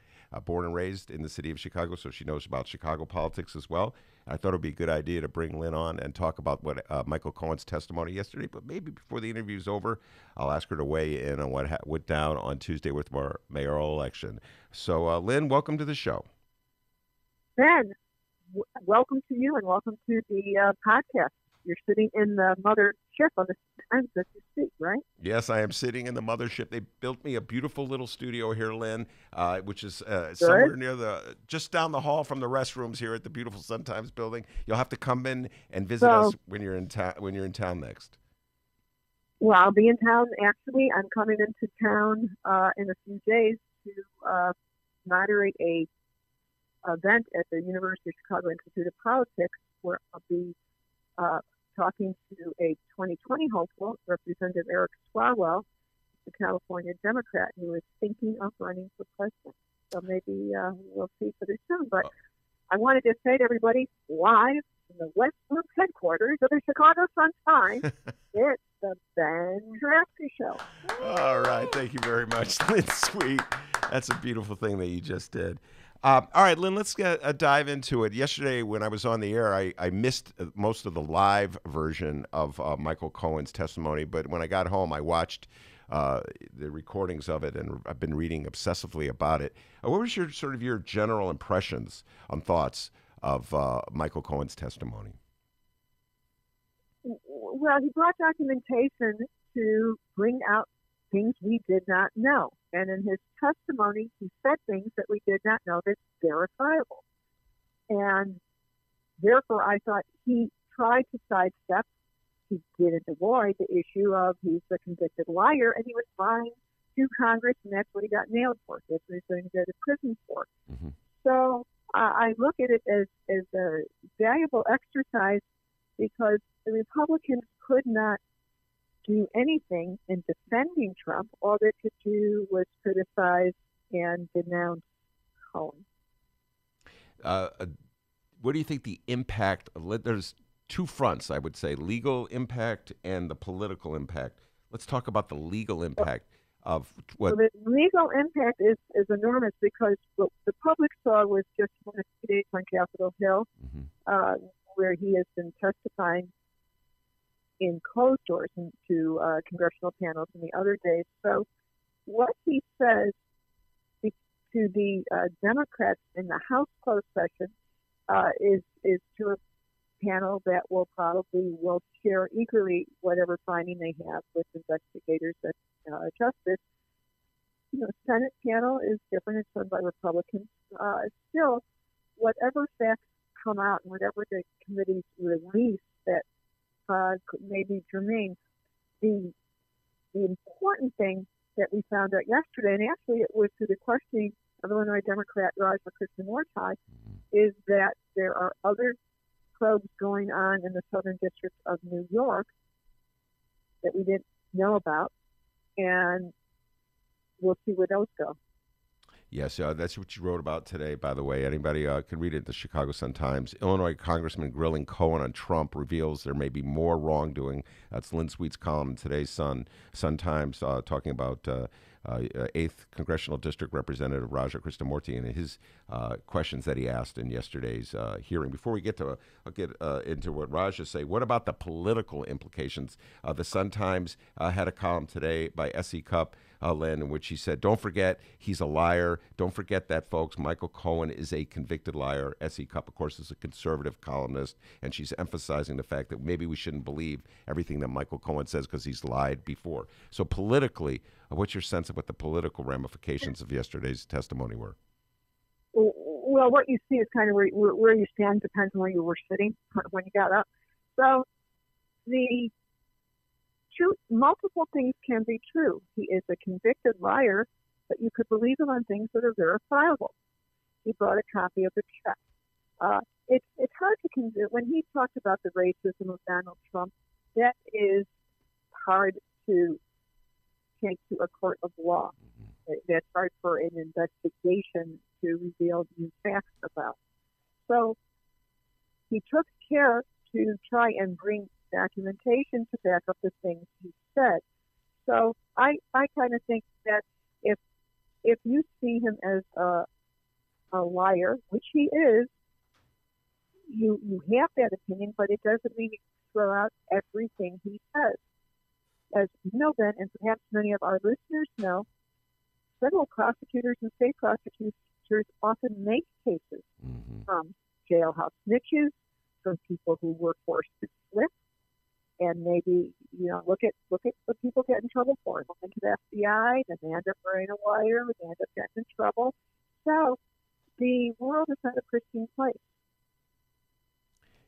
born and raised in the city of Chicago, so she knows about Chicago politics as well. I thought it would be a good idea to bring Lynn on and talk about what Michael Cohen's testimony yesterday, but maybe before the interview's over, I'll ask her to weigh in on what went down on Tuesday with our mayoral election. So, Lynn, welcome to the show. Ben, welcome to you and welcome to the podcast. You're sitting in the mothership on the Times as you speak, right? Yes, I am sitting in the mothership. They built me a beautiful little studio here, Lynn, which is somewhere near just down the hall from the restrooms here at the beautiful Sun-Times building. You'll have to come in and visit us when you're in town next. Well, I'll be in town. Actually, I'm coming into town in a few days to moderate a event at the University of Chicago Institute of Politics, where I'll be talking to a 2020 hopeful, Representative Eric Swalwell, the California Democrat, who is thinking of running for president. So maybe we'll see pretty soon. But I wanted to say to everybody, live in the West Loop headquarters of the Chicago Sun-Times, it's the Ben Joravsky Show. All right. Thank you very much, Lynn Sweet. That's a beautiful thing that you just did. All right, Lynn, let's dive into it. Yesterday, when I was on the air, I missed most of the live version of Michael Cohen's testimony, but when I got home, I watched the recordings of it, and I've been reading obsessively about it. What was your general impressions and thoughts of Michael Cohen's testimony? Well, he brought documentation to bring out things we did not know. And in his testimony, he said things that we did not know that's verifiable. And therefore, I thought he tried to sidestep. He didn't avoid the issue of he's a convicted liar, and he was lying to Congress, and that's what he got nailed for. That's what he's going to go to prison for. Mm-hmm. So I look at it as a valuable exercise because the Republicans could not do anything in defending Trump. All they could do was criticize and denounce Cohen. What do you think the impact of, there's two fronts, I would say, legal impact and the political impact. Let's talk about the legal impact of what... Well, the legal impact is enormous because what the public saw was just 1 or 2 days on Capitol Hill, where he has been testifying in closed doors to congressional panels in the other days. So what he says to the Democrats in the House closed session is to a panel that will share eagerly whatever finding they have with investigators and justice. Senate panel is different. It's run by Republicans. Still, whatever facts come out and whatever the committees release that may be germane. The important thing that we found out yesterday, and actually it was through the questioning of Illinois Democrat Raja Krishnamurti, is that there are other probes going on in the Southern District of New York that we didn't know about, and we'll see where those go. Yes, that's what you wrote about today, by the way. Anybody can read it in the Chicago Sun-Times. Illinois Congressman grilling Cohen on Trump reveals there may be more wrongdoing. That's Lynn Sweet's column in today's Sun-Times, talking about 8th Congressional District Representative Raja Krishnamurti and his questions that he asked in yesterday's hearing. Before we get into what Raja say, what about the political implications? The Sun-Times had a column today by S.E. Cupp, Lynn, in which he said, don't forget, he's a liar. Don't forget that, folks. Michael Cohen is a convicted liar. S.E. Cupp, of course, is a conservative columnist, and she's emphasizing the fact that maybe we shouldn't believe everything that Michael Cohen says because he's lied before. So politically, what's your sense of what the political ramifications of yesterday's testimony were? Well, what you see is kind of where you stand depends on where you were sitting when you got up. So the truth, multiple things can be true. He is a convicted liar, but you could believe him on things that are verifiable. He brought a copy of the check. it's hard to convince. When he talked about the racism of Donald Trump, that is hard to take to a court of law. That's hard for an investigation to reveal new facts about. So he took care to try and bring documentation to back up the things he said. So I kind of think that if you see him as a liar, which he is, you have that opinion, but it doesn't mean you throw out everything he says. As you know, Ben, and perhaps many of our listeners know, federal prosecutors and state prosecutors often make cases from jailhouse snitches, from people who were forced to slip, and maybe, look at what people get in trouble for. They went to the FBI, then they end up wearing a wire, they end up getting in trouble. So the world is not a pristine place.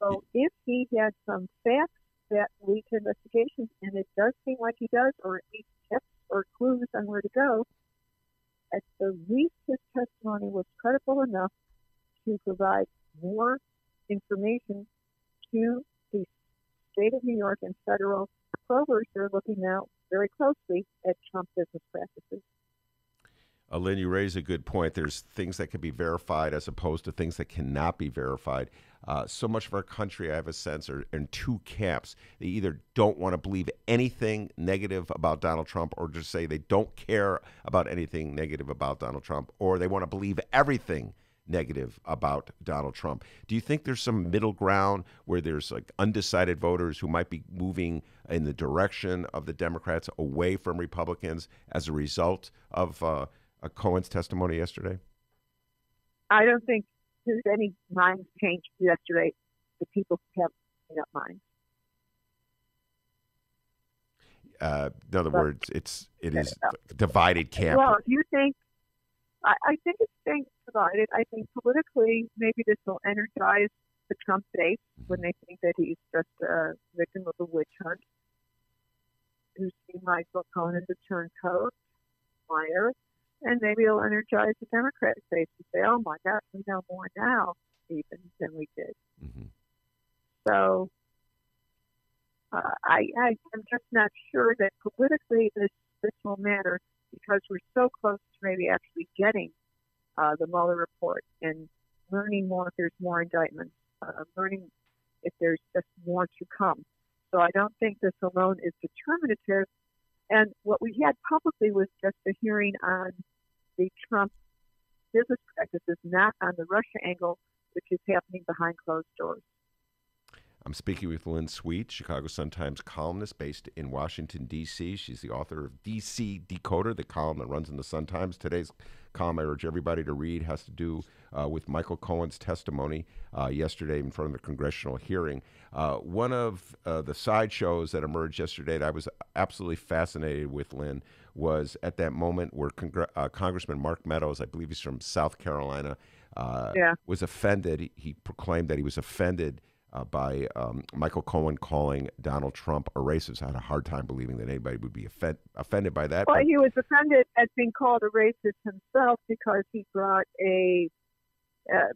So if he had some facts that lead to investigations, and it does seem like he does, or at least tips or clues on where to go, at the least his testimony was credible enough to provide more information to the state of New York and federal probers who are looking now very closely at Trump business practices. Lynn, you raise a good point. There's things that can be verified as opposed to things that cannot be verified. So much of our country, I have a sense, are in two camps. They either don't want to believe anything negative about Donald Trump, or just say they don't care about anything negative about Donald Trump, or they want to believe everything negative about Donald Trump. Do you think there's some middle ground where there's like undecided voters who might be moving in the direction of the Democrats away from Republicans as a result of Cohen's testimony yesterday? I don't think there's any minds changed yesterday. The people have made up minds. In other words, it is divided camp. Well, if you think, I think it's staying divided. I think politically, maybe this will energize the Trump base when they think that he's just a victim of a witch hunt, who see Michael Cohen as a turncoat, liar, and maybe it'll energize the Democratic base to say, "Oh my God, we know more now even than we did." So I'm just not sure that politically this will matter, because we're so close to maybe actually getting the Mueller report and learning more if there's more indictments, learning if there's just more to come. So I don't think this alone is determinative. And what we had publicly was just a hearing on the Trump business practices, not on the Russia angle, which is happening behind closed doors. I'm speaking with Lynn Sweet, Chicago Sun-Times columnist based in Washington, D.C. She's the author of D.C. Decoder, the column that runs in the Sun-Times. Today's column I urge everybody to read has to do with Michael Cohen's testimony yesterday in front of the congressional hearing. One of the sideshows that emerged yesterday that I was absolutely fascinated with, Lynn, was at that moment where Congressman Mark Meadows, I believe he's from South Carolina, was offended. He proclaimed that he was offended by Michael Cohen calling Donald Trump a racist. I had a hard time believing that anybody would be offended by that. Well, he was offended at being called a racist himself because he brought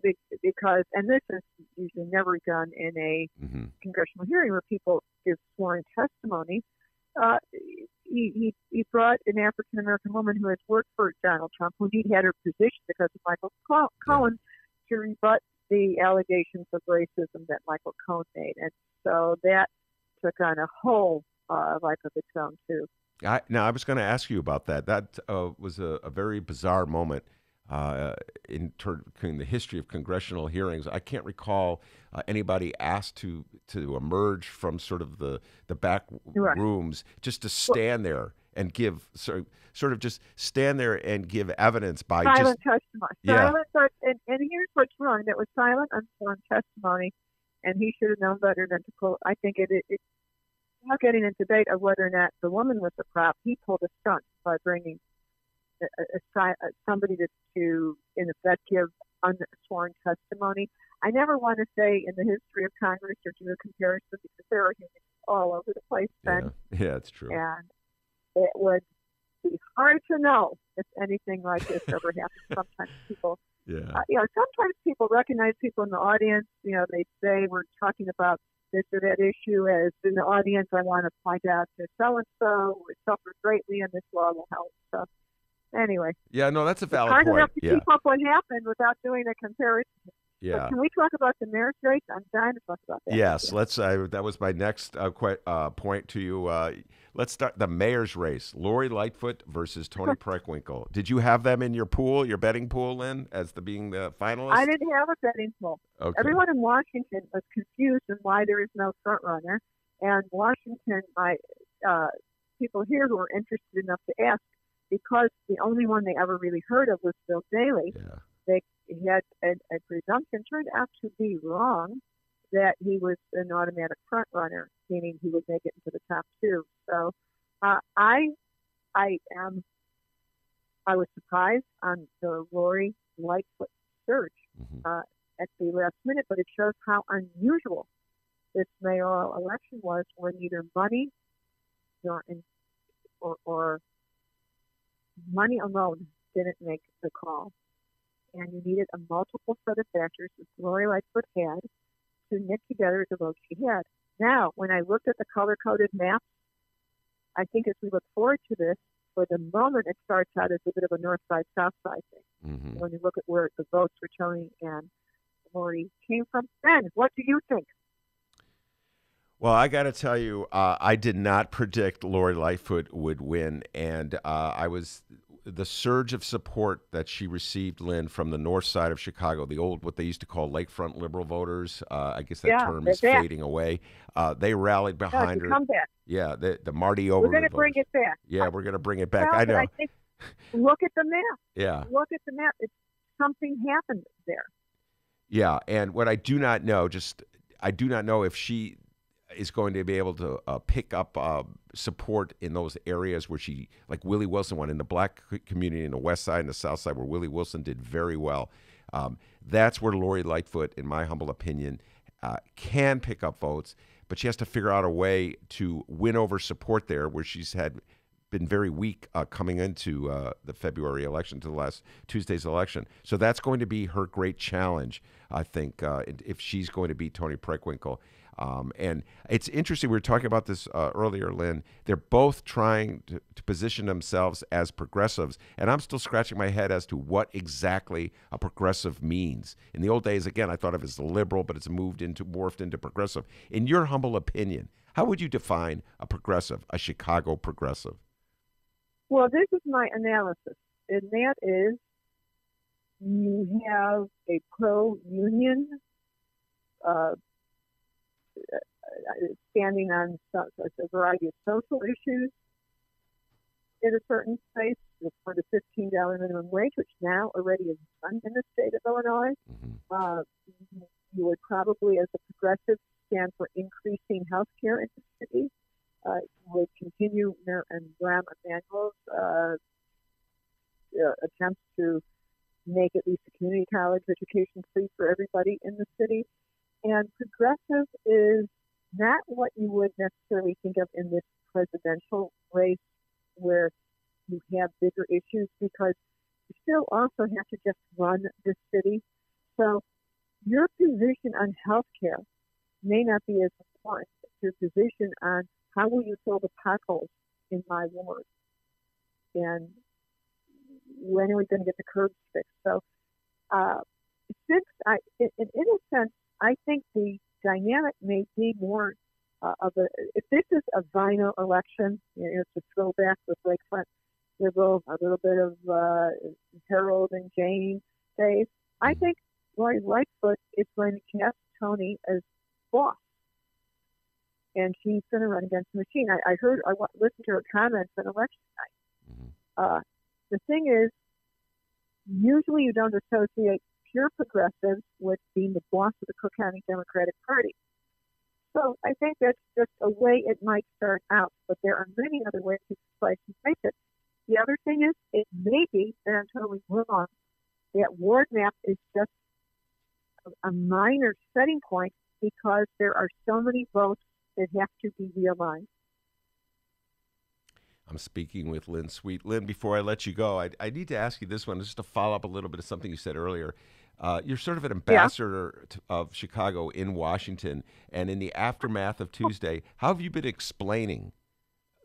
because, and this is usually never done in a congressional hearing where people give sworn testimony, he brought an African-American woman who has worked for Donald Trump, who he had her position because of Michael Cohen, to rebut the allegations of racism that Michael Cohen made. And so that took on a whole life of its own, too. Now, I was going to ask you about that. That was a very bizarre moment in the history of congressional hearings. I can't recall anybody asked to emerge from sort of the back rooms just to stand there and give sort of just stand there and give evidence by silent just testimony. Silent, and here's what's wrong: that was silent, unsworn testimony, and he should have known better than to pull. I think it's not getting into debate of whether or not the woman was a prop. He pulled a stunt by bringing somebody to in effect give unsworn testimony. I never want to say in the history of Congress or do a comparison, because there are humans all over the place. Yeah, it's true. And it would be hard to know if anything like this ever happens. Sometimes people, sometimes people recognize people in the audience. They say we're talking about this or that issue as in the audience. I want to point out to so-and-so who suffered greatly and this law will help. So anyway. Yeah, no, that's a valid point. Hard enough to keep up what happened without doing a comparison. Yeah. But can we talk about the mayor's race? I'm dying to talk about that. Yes, let's. That was my next point to you. Let's start the mayor's race: Lori Lightfoot versus Tony Preckwinkle. Did you have them in your pool, your betting pool, Lynn, as being the finalist? I didn't have a betting pool. Okay. Everyone in Washington was confused on why there is no front runner, and Washington, people here who were interested enough to ask, because the only one they ever really heard of was Bill Daley. Yeah. They had a presumption, turned out to be wrong, that he was an automatic front runner, meaning he would make it into the top two. So I was surprised on the Lori Lightfoot search at the last minute, but it shows how unusual this mayoral election was, where neither money or money alone didn't make the call. And you needed a multiple set of factors, which Lori Lightfoot had, to knit together the vote she had. Now, when I looked at the color-coded map, I think as we look forward to this, for the moment it starts out as a bit of a north side, south side thing. Mm-hmm. When you look at where the votes for Tony and Lori came from, Ben, what do you think? Well, I got to tell you, I did not predict Lori Lightfoot would win, and the surge of support that she received, Lynn, from the north side of Chicago, the old, what they used to call lakefront liberal voters, I guess that term is fading away. They rallied behind her. Comeback. Yeah, the Marty Overton. We're going to bring it back. Yeah, we're going to bring it back. Well, I know. I think, look at the map. Yeah. Look at the map. Something happened there. Yeah, and what I do not know, I do not know if she is going to be able to pick up support in those areas where she, like Willie Wilson won, in the black community in the west side and the south side, where Willie Wilson did very well. That's where Lori Lightfoot, in my humble opinion, can pick up votes, but she has to figure out a way to win over support there, where she's been very weak coming into the February election, to the last Tuesday's election. So that's going to be her great challenge, I think, if she's going to beat Tony Preckwinkle. And it's interesting, we were talking about this earlier, Lynn. They're both trying to position themselves as progressives, and I'm still scratching my head as to what exactly a progressive means. In the old days, again, I thought of it as a liberal, but it's morphed into progressive. In your humble opinion, how would you define a progressive, a Chicago progressive? Well, this is my analysis, and that is you have a pro-union standing on a variety of social issues in a certain place for the $15 minimum wage, which now already is done in the state of Illinois. Mm-hmm. You would probably, as a progressive, stand for increasing health care in the city. You would continue Mayor and Rahm Emanuel's attempts to make at least a community college education free for everybody in the city. And progressive is not what you would necessarily think of in this presidential race, where you have bigger issues, because you still also have to just run the city. So your position on health care may not be as important as your position on how will you fill the potholes in my ward, and when are we going to get the curbs fixed? So since in a sense, I think the dynamic may be more if this is a vinyl election, it's a throwback with Lakefront Liberal, a little bit of Harold and Jane days. I think Lori Lightfoot is going to cast Tony as boss, and she's going to run against the machine. I listened to her comments on election night. Mm-hmm. The thing is, usually you don't associate pure progressives with being the boss of the Cook County Democratic Party. So I think that's just a way it might start out, but there are many other ways to slice and dice it. The other thing is, it may be, and I'm totally wrong, that ward map is just a minor setting point, because there are so many votes that have to be realigned. I'm speaking with Lynn Sweet. Lynn, before I let you go, I need to ask you this one, just to follow up a little bit of something you said earlier. You're sort of an ambassador of Chicago in Washington, and in the aftermath of Tuesday, how have you been explaining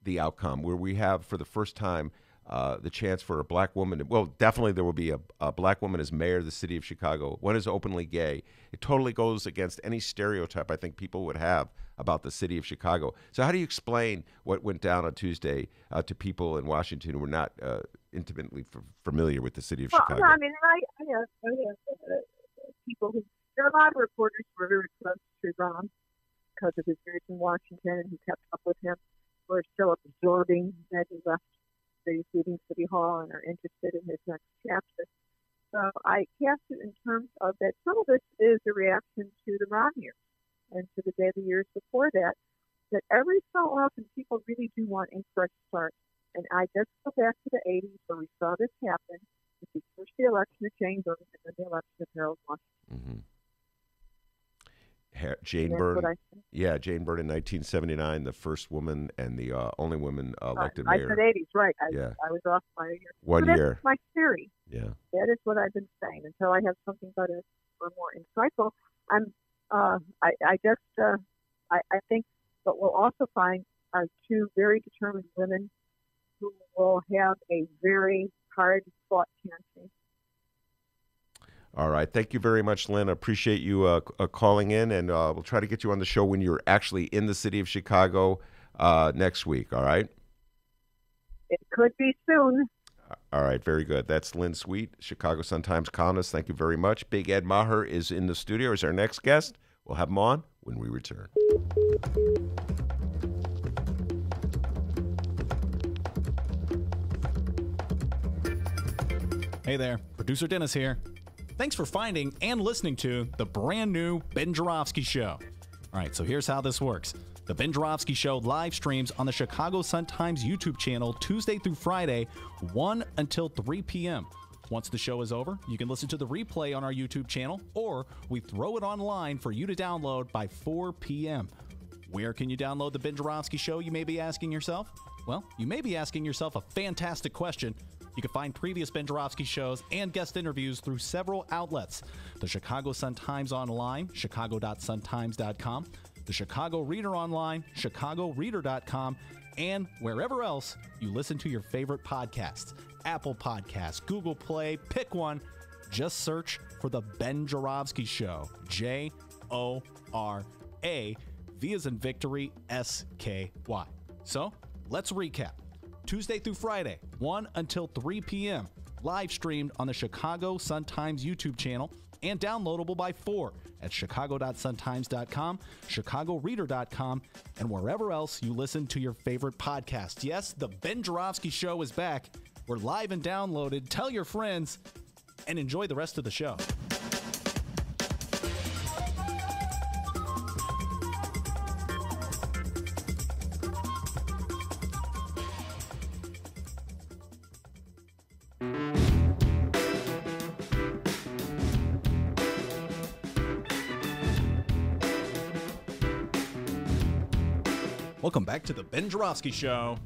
the outcome where we have, for the first time, the chance for a black woman? Well, definitely there will be a black woman as mayor of the city of Chicago. One is openly gay. It totally goes against any stereotype I think people would have about the city of Chicago. So how do you explain what went down on Tuesday to people in Washington who were not intimately familiar with the city of Chicago? I mean, I have people who, there are a lot of reporters who are very close to Ron because of his years in Washington and who kept up with him, who are still absorbing that he left the leaving City Hall and are interested in his next chapter. So I cast it in terms of that some of this is a reaction to the Ron years and to the Daley years before that, that every so often people really do want a fresh start. And I just go back to the 80s where we saw this happen with first the election of Jane Byrne and then the election of Harold Washington. Jane Byrne, Jane Byrne in 1979, the first woman and the only woman elected mayor. I said 80s, right. I was off by a year. One year. That's my theory. Yeah. That is what I've been saying until I have something better or more insightful. I think what we'll also find are two very determined women who will have a very hard-fought campaign. All right. Thank you very much, Lynn. I appreciate you calling in, and we'll try to get you on the show when you're actually in the city of Chicago next week, all right? It could be soon. All right. Very good. That's Lynn Sweet, Chicago Sun-Times columnist. Thank you very much. Big Ed Maher is in the studio as our next guest. We'll have him on when we return. Hey there, producer Dennis here. Thanks for finding and listening to the brand new Ben Joravsky Show. All right, so here's how this works. The Ben Joravsky Show live streams on the Chicago Sun-Times YouTube channel Tuesday through Friday, 1 until 3 p.m. Once the show is over, you can listen to the replay on our YouTube channel, or we throw it online for you to download by 4 p.m. Where can you download the Ben Joravsky Show, you may be asking yourself? Well, you may be asking yourself a fantastic question. You can find previous Ben Joravsky shows and guest interviews through several outlets. The Chicago Sun-Times online, chicago.suntimes.com, the Chicago Reader online, chicagoreader.com, and wherever else you listen to your favorite podcasts. Apple Podcasts, Google Play, pick one. Just search for The Ben Joravsky Show. J-O-R-A, V as in victory, S-K-Y. So, let's recap. Tuesday through Friday, 1 until 3 p.m. Live streamed on the Chicago Sun-Times YouTube channel and downloadable by 4 at chicago.suntimes.com, chicagoreader.com, and wherever else you listen to your favorite podcast. Yes, the Ben Joravsky Show is back. We're live and downloaded. Tell your friends and enjoy the rest of the show. Welcome back to the Ben Joravsky Show,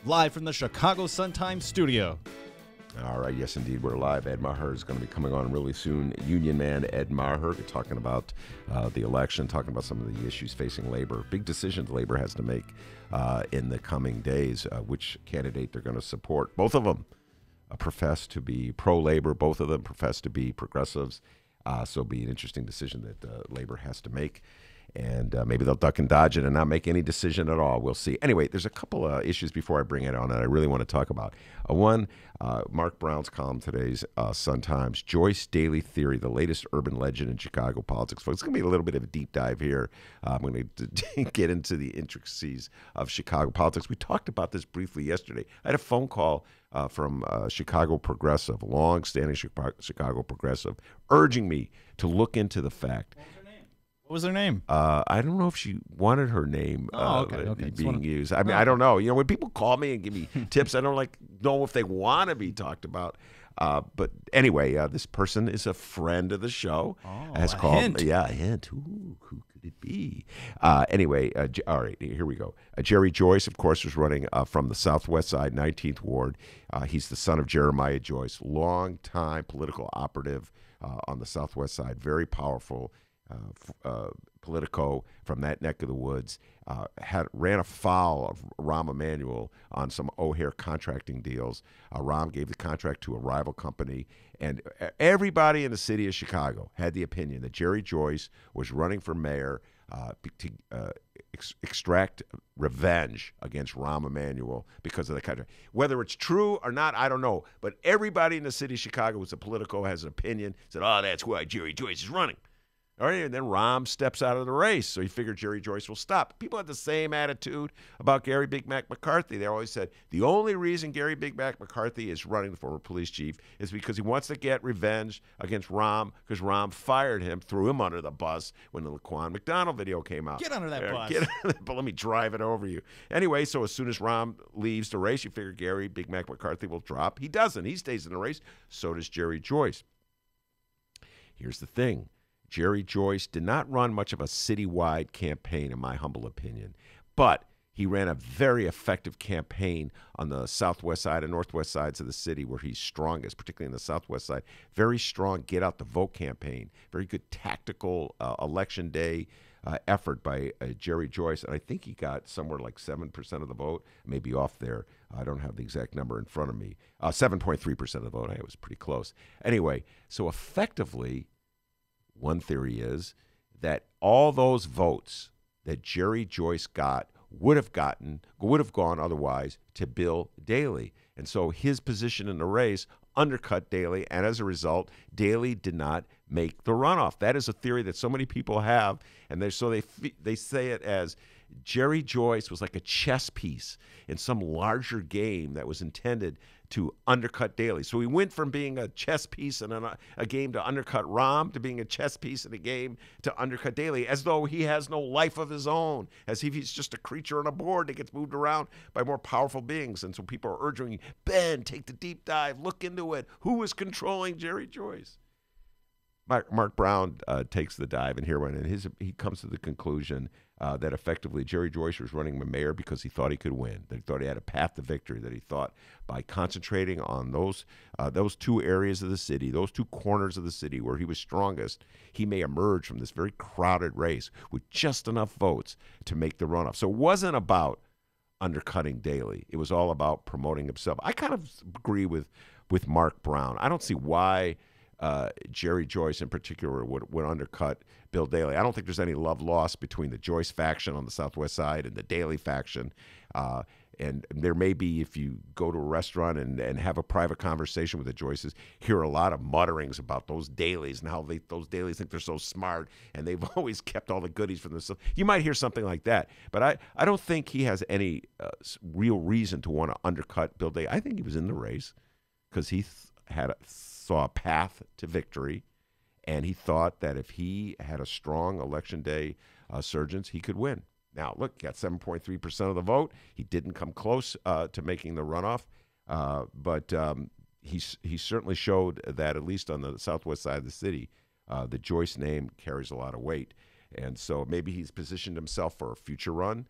live from the Chicago Sun-Times studio. All right, yes, indeed, we're live. Ed Maher is going to be coming on really soon. Union man Ed Maher, talking about the election, talking about some of the issues facing labor. Big decisions labor has to make in the coming days, which candidate they're going to support. Both of them profess to be pro-labor. Both of them profess to be progressives. So it'll be an interesting decision that labor has to make. And maybe they'll duck and dodge it and not make any decision at all. We'll see. Anyway, there's a couple of issues before I bring it on that I really want to talk about. One, Mark Brown's column today's Sun-Times, Joyce Daley Theory, the latest urban legend in Chicago politics. Folks, it's going to be a little bit of a deep dive here. I'm going to get into the intricacies of Chicago politics. We talked about this briefly yesterday. I had a phone call from Chicago progressive, long-standing Chicago progressive, urging me to look into the fact. What was her name? I don't know if she wanted her name being used. I mean, I don't know. You know, when people call me and give me tips, I don't know if they want to be talked about. But anyway, this person is a friend of the show. Oh, has a called. hint. Yeah, a hint. Ooh, who could it be? GOP. Anyway, all right, here we go. Jerry Joyce, of course, was running from the Southwest Side, 19th Ward. He's the son of Jeremiah Joyce, long-time political operative on the Southwest Side, very powerful politico from that neck of the woods. Ran afoul of Rahm Emanuel on some O'Hare contracting deals. Rahm gave the contract to a rival company, and everybody in the city of Chicago had the opinion that Jerry Joyce was running for mayor to extract revenge against Rahm Emanuel because of the contract. Whether it's true or not, I don't know. But everybody in the city of Chicago who's a politico has an opinion, said, oh, that's why Jerry Joyce is running. All right, and then Rahm steps out of the race, so you figure Jerry Joyce will stop. People had the same attitude about Gary Big Mac McCarthy. They always said the only reason Gary Big Mac McCarthy is running, the former police chief, is because he wants to get revenge against Rahm, because Rahm fired him, threw him under the bus when the Laquan McDonald video came out. Get under that bus. Get under that, but let me drive it over you. Anyway, so as soon as Rahm leaves the race, you figure Gary Big Mac McCarthy will drop. He doesn't. He stays in the race. So does Jerry Joyce. Here's the thing. Jerry Joyce did not run much of a citywide campaign, in my humble opinion, but he ran a very effective campaign on the southwest side and northwest sides of the city where he's strongest, particularly in the southwest side. Very strong get-out-the-vote campaign, very good tactical election day effort by Jerry Joyce, and I think he got somewhere like 7% of the vote, maybe off there. I don't have the exact number in front of me. 7.3% of the vote. It was pretty close. Anyway, so effectively, one theory is that all those votes that Jerry Joyce got would have gone otherwise to Bill Daley. And so his position in the race undercut Daley, and as a result, Daley did not make the runoff. That is a theory that so many people have, and they say it as Jerry Joyce was like a chess piece in some larger game that was intended to undercut Daley. So he went from being a chess piece in a game to undercut Rahm to being a chess piece in a game to undercut Daley, as though he has no life of his own, as if he's just a creature on a board that gets moved around by more powerful beings. And so people are urging, Ben, take the deep dive, look into it. Who is controlling Jerry Joyce? Mark Brown takes the dive in here, and he comes to the conclusion that effectively Jerry Joyce was running for mayor because he thought he could win, that he thought he had a path to victory, that he thought by concentrating on those two areas of the city, those two corners of the city where he was strongest, he may emerge from this very crowded race with just enough votes to make the runoff. So it wasn't about undercutting Daley. It was all about promoting himself. I kind of agree with Mark Brown. I don't see why Jerry Joyce in particular would undercut Bill Daley. I don't think there's any love lost between the Joyce faction on the southwest side and the Daley faction. And there may be, if you go to a restaurant and have a private conversation with the Joyces, hear a lot of mutterings about those Daleys and how those Daleys think they're so smart and they've always kept all the goodies from themselves. You might hear something like that. But I don't think he has any real reason to want to undercut Bill Daley. I think he was in the race because he saw a path to victory, and he thought that if he had a strong election day surgence, he could win. Now, look, he got 7.3% of the vote. He didn't come close to making the runoff, but he certainly showed that, at least on the southwest side of the city, the Joyce name carries a lot of weight. And so maybe he's positioned himself for a future run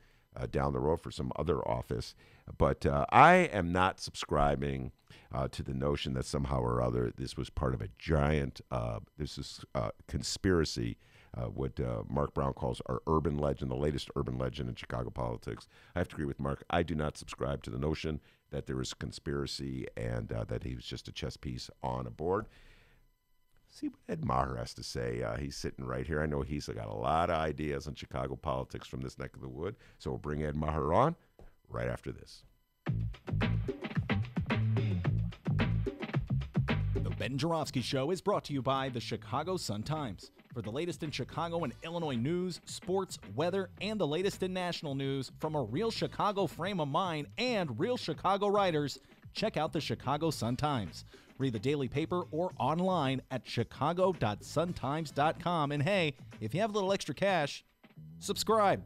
down the road for some other office. But I am not subscribing to the notion that somehow or other this was part of a giant conspiracy, what Mark Brown calls our urban legend, the latest urban legend in Chicago politics. I have to agree with Mark. I do not subscribe to the notion that there was conspiracy and that he was just a chess piece on a board. See what Ed Maher has to say. He's sitting right here. I know he's got a lot of ideas on Chicago politics from this neck of the wood. So we'll bring Ed Maher on right after this. The Ben Joravsky Show is brought to you by the Chicago Sun-Times. For the latest in Chicago and Illinois news, sports, weather, and the latest in national news from a real Chicago frame of mind and real Chicago writers, check out the Chicago Sun-Times. Read the daily paper or online at chicago.suntimes.com. And hey, if you have a little extra cash, subscribe.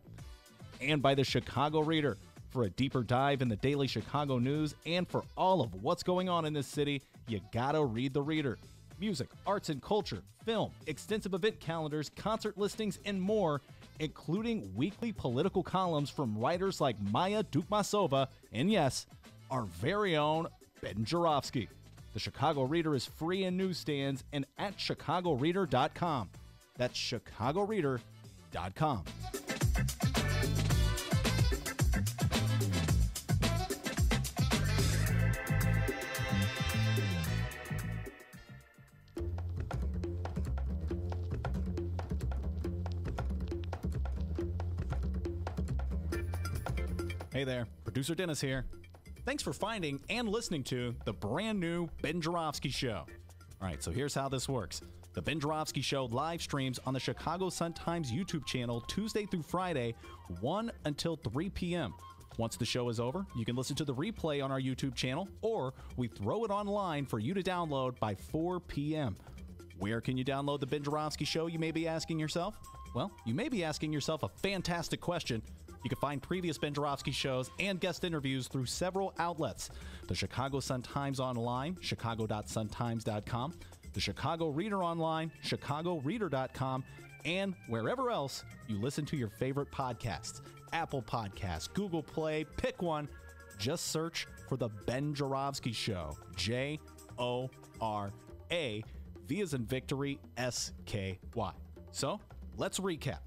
And by the Chicago Reader. For a deeper dive in the daily Chicago news and for all of what's going on in this city, you gotta read the Reader. Music, arts and culture, film, extensive event calendars, concert listings, and more. including weekly political columns from writers like Maya Dukmasova and, yes, our very own Ben Joravsky. The Chicago Reader is free in newsstands and at chicagoreader.com. That's chicagoreader.com. Hey there, producer Dennis here. Thanks for finding and listening to the brand new Ben Joravsky Show. All right, so here's how this works. The Ben Joravsky Show live streams on the Chicago Sun-Times YouTube channel Tuesday through Friday, 1 until 3 p.m. Once the show is over, you can listen to the replay on our YouTube channel, or we throw it online for you to download by 4 p.m. Where can you download the Ben Joravsky Show, you may be asking yourself? Well, you may be asking yourself a fantastic question. You can find previous Ben Joravsky shows and guest interviews through several outlets. The Chicago Sun-Times online, chicago.suntimes.com, the Chicago Reader online, chicagoreader.com, and wherever else you listen to your favorite podcasts. Apple Podcasts, Google Play, pick one. Just search for The Ben Joravsky Show. J-O-R-A, V as in victory, S-K-Y. So, let's recap.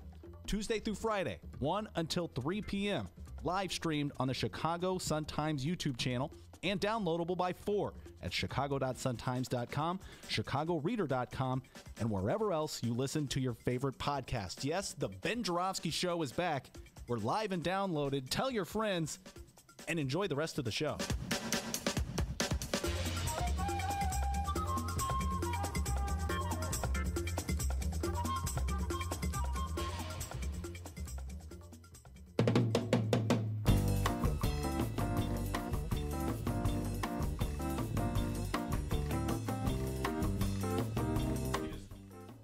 Tuesday through Friday, 1 until 3 p.m. Live streamed on the Chicago Sun-Times YouTube channel and downloadable by 4 at chicago.suntimes.com, chicagoreader.com, and wherever else you listen to your favorite podcast. Yes, the Ben Joravsky Show is back. We're live and downloaded. Tell your friends and enjoy the rest of the show.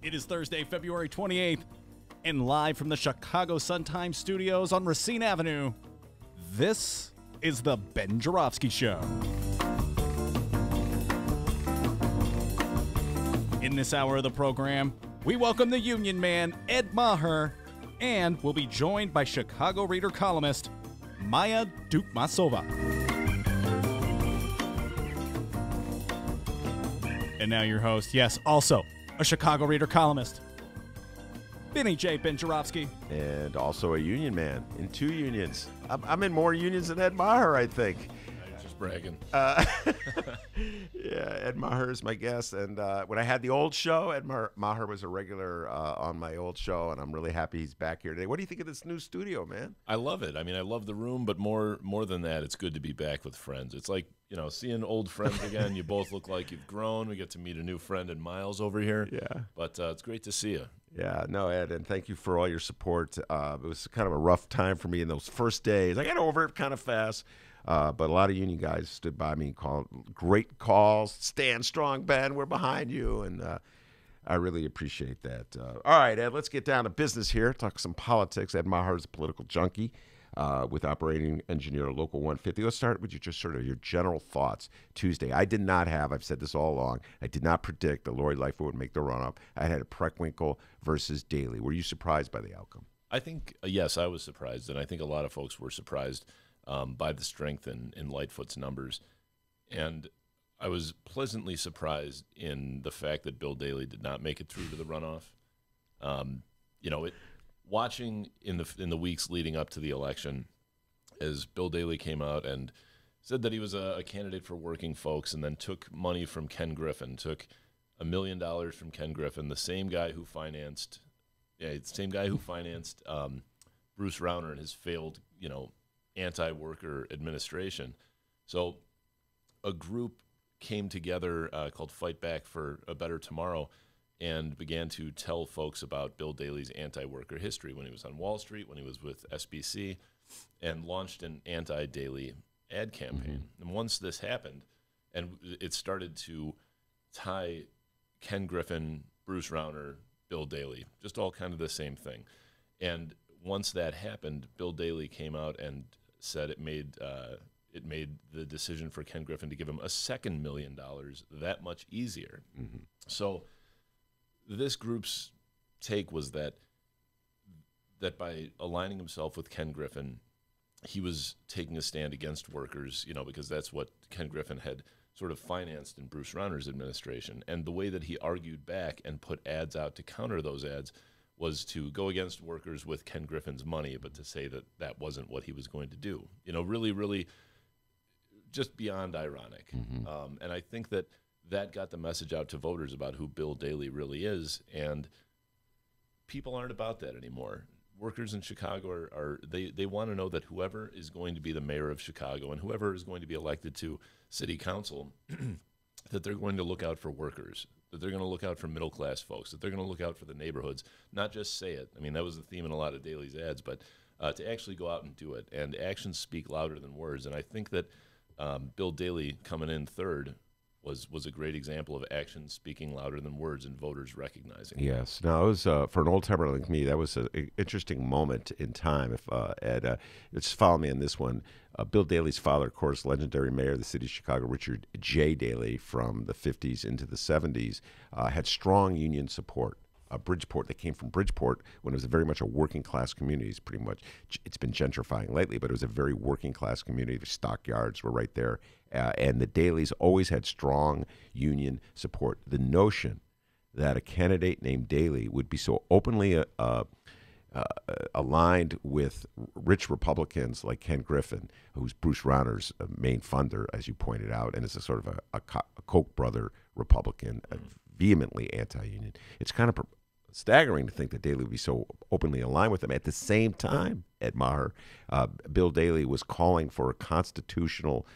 It is Thursday, February 28th, and live from the Chicago Sun-Times studios on Racine Avenue, this is the Ben Joravsky Show. In this hour of the program, we welcome the Union Man, Ed Maher, and we'll be joined by Chicago Reader columnist Maya Dukmasova. And now your host, yes, also a Chicago Reader columnist, Benny J. Ben Joravsky. And also a union man in 2 unions. I'm in more unions than Ed Maher, I think. Just bragging. Yeah, Ed Maher is my guest. And when I had the old show, Ed Maher was a regular on my old show, and I'm really happy he's back here today. What do you think of this new studio, man? I love it. I mean, I love the room, but more than that, it's good to be back with friends. It's like, you know, seeing old friends again. You both look like you've grown. We get to meet a new friend in Miles over here. Yeah. But it's great to see you. Yeah, no, Ed, and thank you for all your support. It was kind of a rough time for me in those first days. I got over it kind of fast, but a lot of union guys stood by me, called great calls. Stand strong, Ben. We're behind you, and I really appreciate that. All right, Ed, let's get down to business here. Talk some politics. Ed Maher is a political junkie with operating engineer at Local 150. Let's start with just sort of your general thoughts. Tuesday, I did not have, I've said this all along, I did not predict that Lori Lightfoot would make the runoff. I had a Preckwinkle versus Daley. Were you surprised by the outcome? I think, yes, I was surprised, and I think a lot of folks were surprised by the strength in Lightfoot's numbers. And I was pleasantly surprised in the fact that Bill Daley did not make it through to the runoff. You know, watching in the weeks leading up to the election, as Bill Daley came out and said that he was a candidate for working folks, and then took money from Ken Griffin, took $1 million from Ken Griffin, the same guy who financed Bruce Rauner and his failed, you know, anti-worker administration. So a group came together called Fight Back for a Better Tomorrow, and began to tell folks about Bill Daley's anti-worker history when he was on Wall Street, when he was with SBC, and launched an anti-Daley ad campaign. Mm-hmm. And once this happened, and it started to tie Ken Griffin, Bruce Rauner, Bill Daley, just all kind of the same thing. And once that happened, Bill Daley came out and said it made the decision for Ken Griffin to give him a second $1 million that much easier. Mm-hmm. So this group's take was that that by aligning himself with Ken Griffin, he was taking a stand against workers, because that's what Ken Griffin had sort of financed in Bruce Rauner's administration. And the way that he argued back and put ads out to counter those ads was to go against workers with Ken Griffin's money, but to say that that wasn't what he was going to do. Really, really just beyond ironic. And I think that got the message out to voters about who Bill Daley really is, and people aren't about that anymore. Workers in Chicago they want to know that whoever is going to be the mayor of Chicago and whoever is going to be elected to city council, that they're going to look out for workers, that they're going to look out for middle-class folks, that they're going to look out for the neighborhoods, not just say it. I mean, that was the theme in a lot of Daley's ads, but to actually go out and do it. And actions speak louder than words. And I think that Bill Daley coming in third was a great example of action speaking louder than words and voters recognizing it. Yes. Now, it was, for an old-timer like me, that was an interesting moment in time. If Ed, just follow me on this one. Bill Daley's father, of course, legendary mayor of the city of Chicago, Richard J. Daley, from the 50s into the 70s, had strong union support. Bridgeport, they came from Bridgeport when it was very much a working-class community. It's been gentrifying lately, but it was a very working-class community. The stockyards were right there. And the Daleys always had strong union support. The notion that a candidate named Daley would be so openly aligned with rich Republicans like Ken Griffin, who's Bruce Rauner's main funder, as you pointed out, and is a sort of a Koch brother Republican, vehemently anti-union. It's kind of staggering to think that Daley would be so openly aligned with them. At the same time, Ed Maher, Bill Daley was calling for a constitutional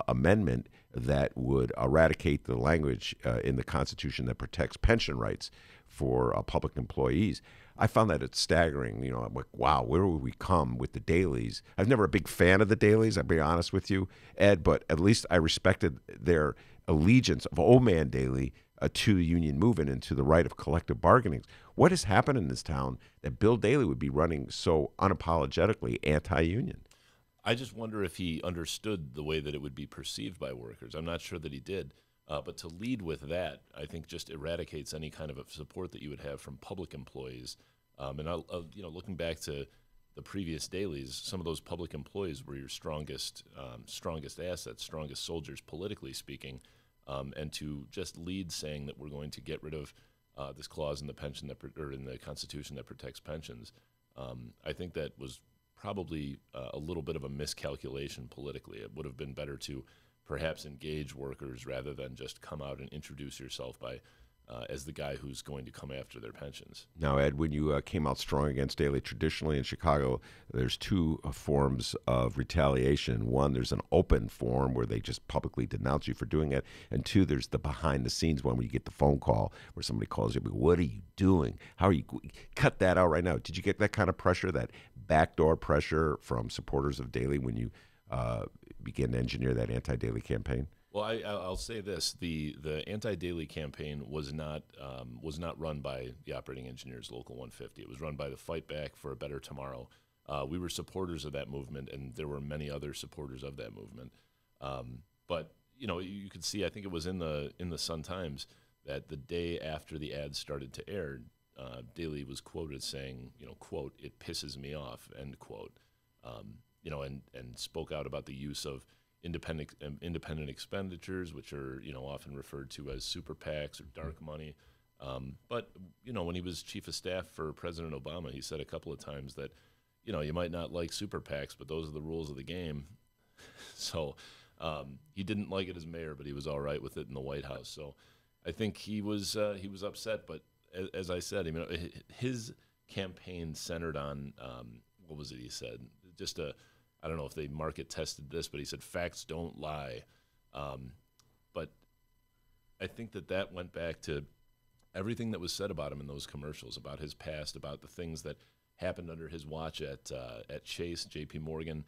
amendment that would eradicate the language in the Constitution that protects pension rights for public employees. I found that it's staggering. I'm like, wow, where would we come with the Daleys? I was never a big fan of the Daleys, I'll be honest with you, Ed, but at least I respected their allegiance of old man Daley to the union movement and to the right of collective bargaining. What has happened in this town that Bill Daley would be running so unapologetically anti-union? I just wonder if he understood the way that it would be perceived by workers. I'm not sure that he did. But to lead with that, I think just eradicates any kind of support that you would have from public employees. And looking back to the previous Daleys, some of those public employees were your strongest assets, strongest soldiers, politically speaking. And to just lead saying that we're going to get rid of this clause in the pension in the Constitution that protects pensions, I think that was probably a little bit of a miscalculation politically. It would have been better to perhaps engage workers rather than just come out and introduce yourself as the guy who's going to come after their pensions. Now, Ed, when you came out strong against Daley, traditionally in Chicago, there's two forms of retaliation. One, there's an open form where they just publicly denounce you for doing it. And two, there's the behind-the-scenes one where you get the phone call where somebody calls you, what are you doing? How are you? Cut that out right now. Did you get that kind of pressure, that backdoor pressure from supporters of Daley when you began to engineer that anti-Daley campaign? Well, I'll say this: the anti-Daley campaign was not run by the Operating Engineers Local 150. It was run by the Fight Back for a Better Tomorrow. We were supporters of that movement, and there were many other supporters of that movement. But you could see, I think it was in the Sun-Times that the day after the ads started to air, Daley was quoted saying, quote, "It pisses me off," end quote. And spoke out about the use of independent expenditures, which are often referred to as super PACs or dark money. But when he was chief of staff for President Obama, he said a couple of times that you might not like super PACs, but those are the rules of the game. So he didn't like it as mayor, but he was all right with it in the White House. So I think he was upset. But as I said, his campaign centered on what was it he said? Just I don't know if they market tested this, but he said facts don't lie. But I think that went back to everything that was said about him in those commercials, about his past, about the things that happened under his watch at Chase, J.P. Morgan,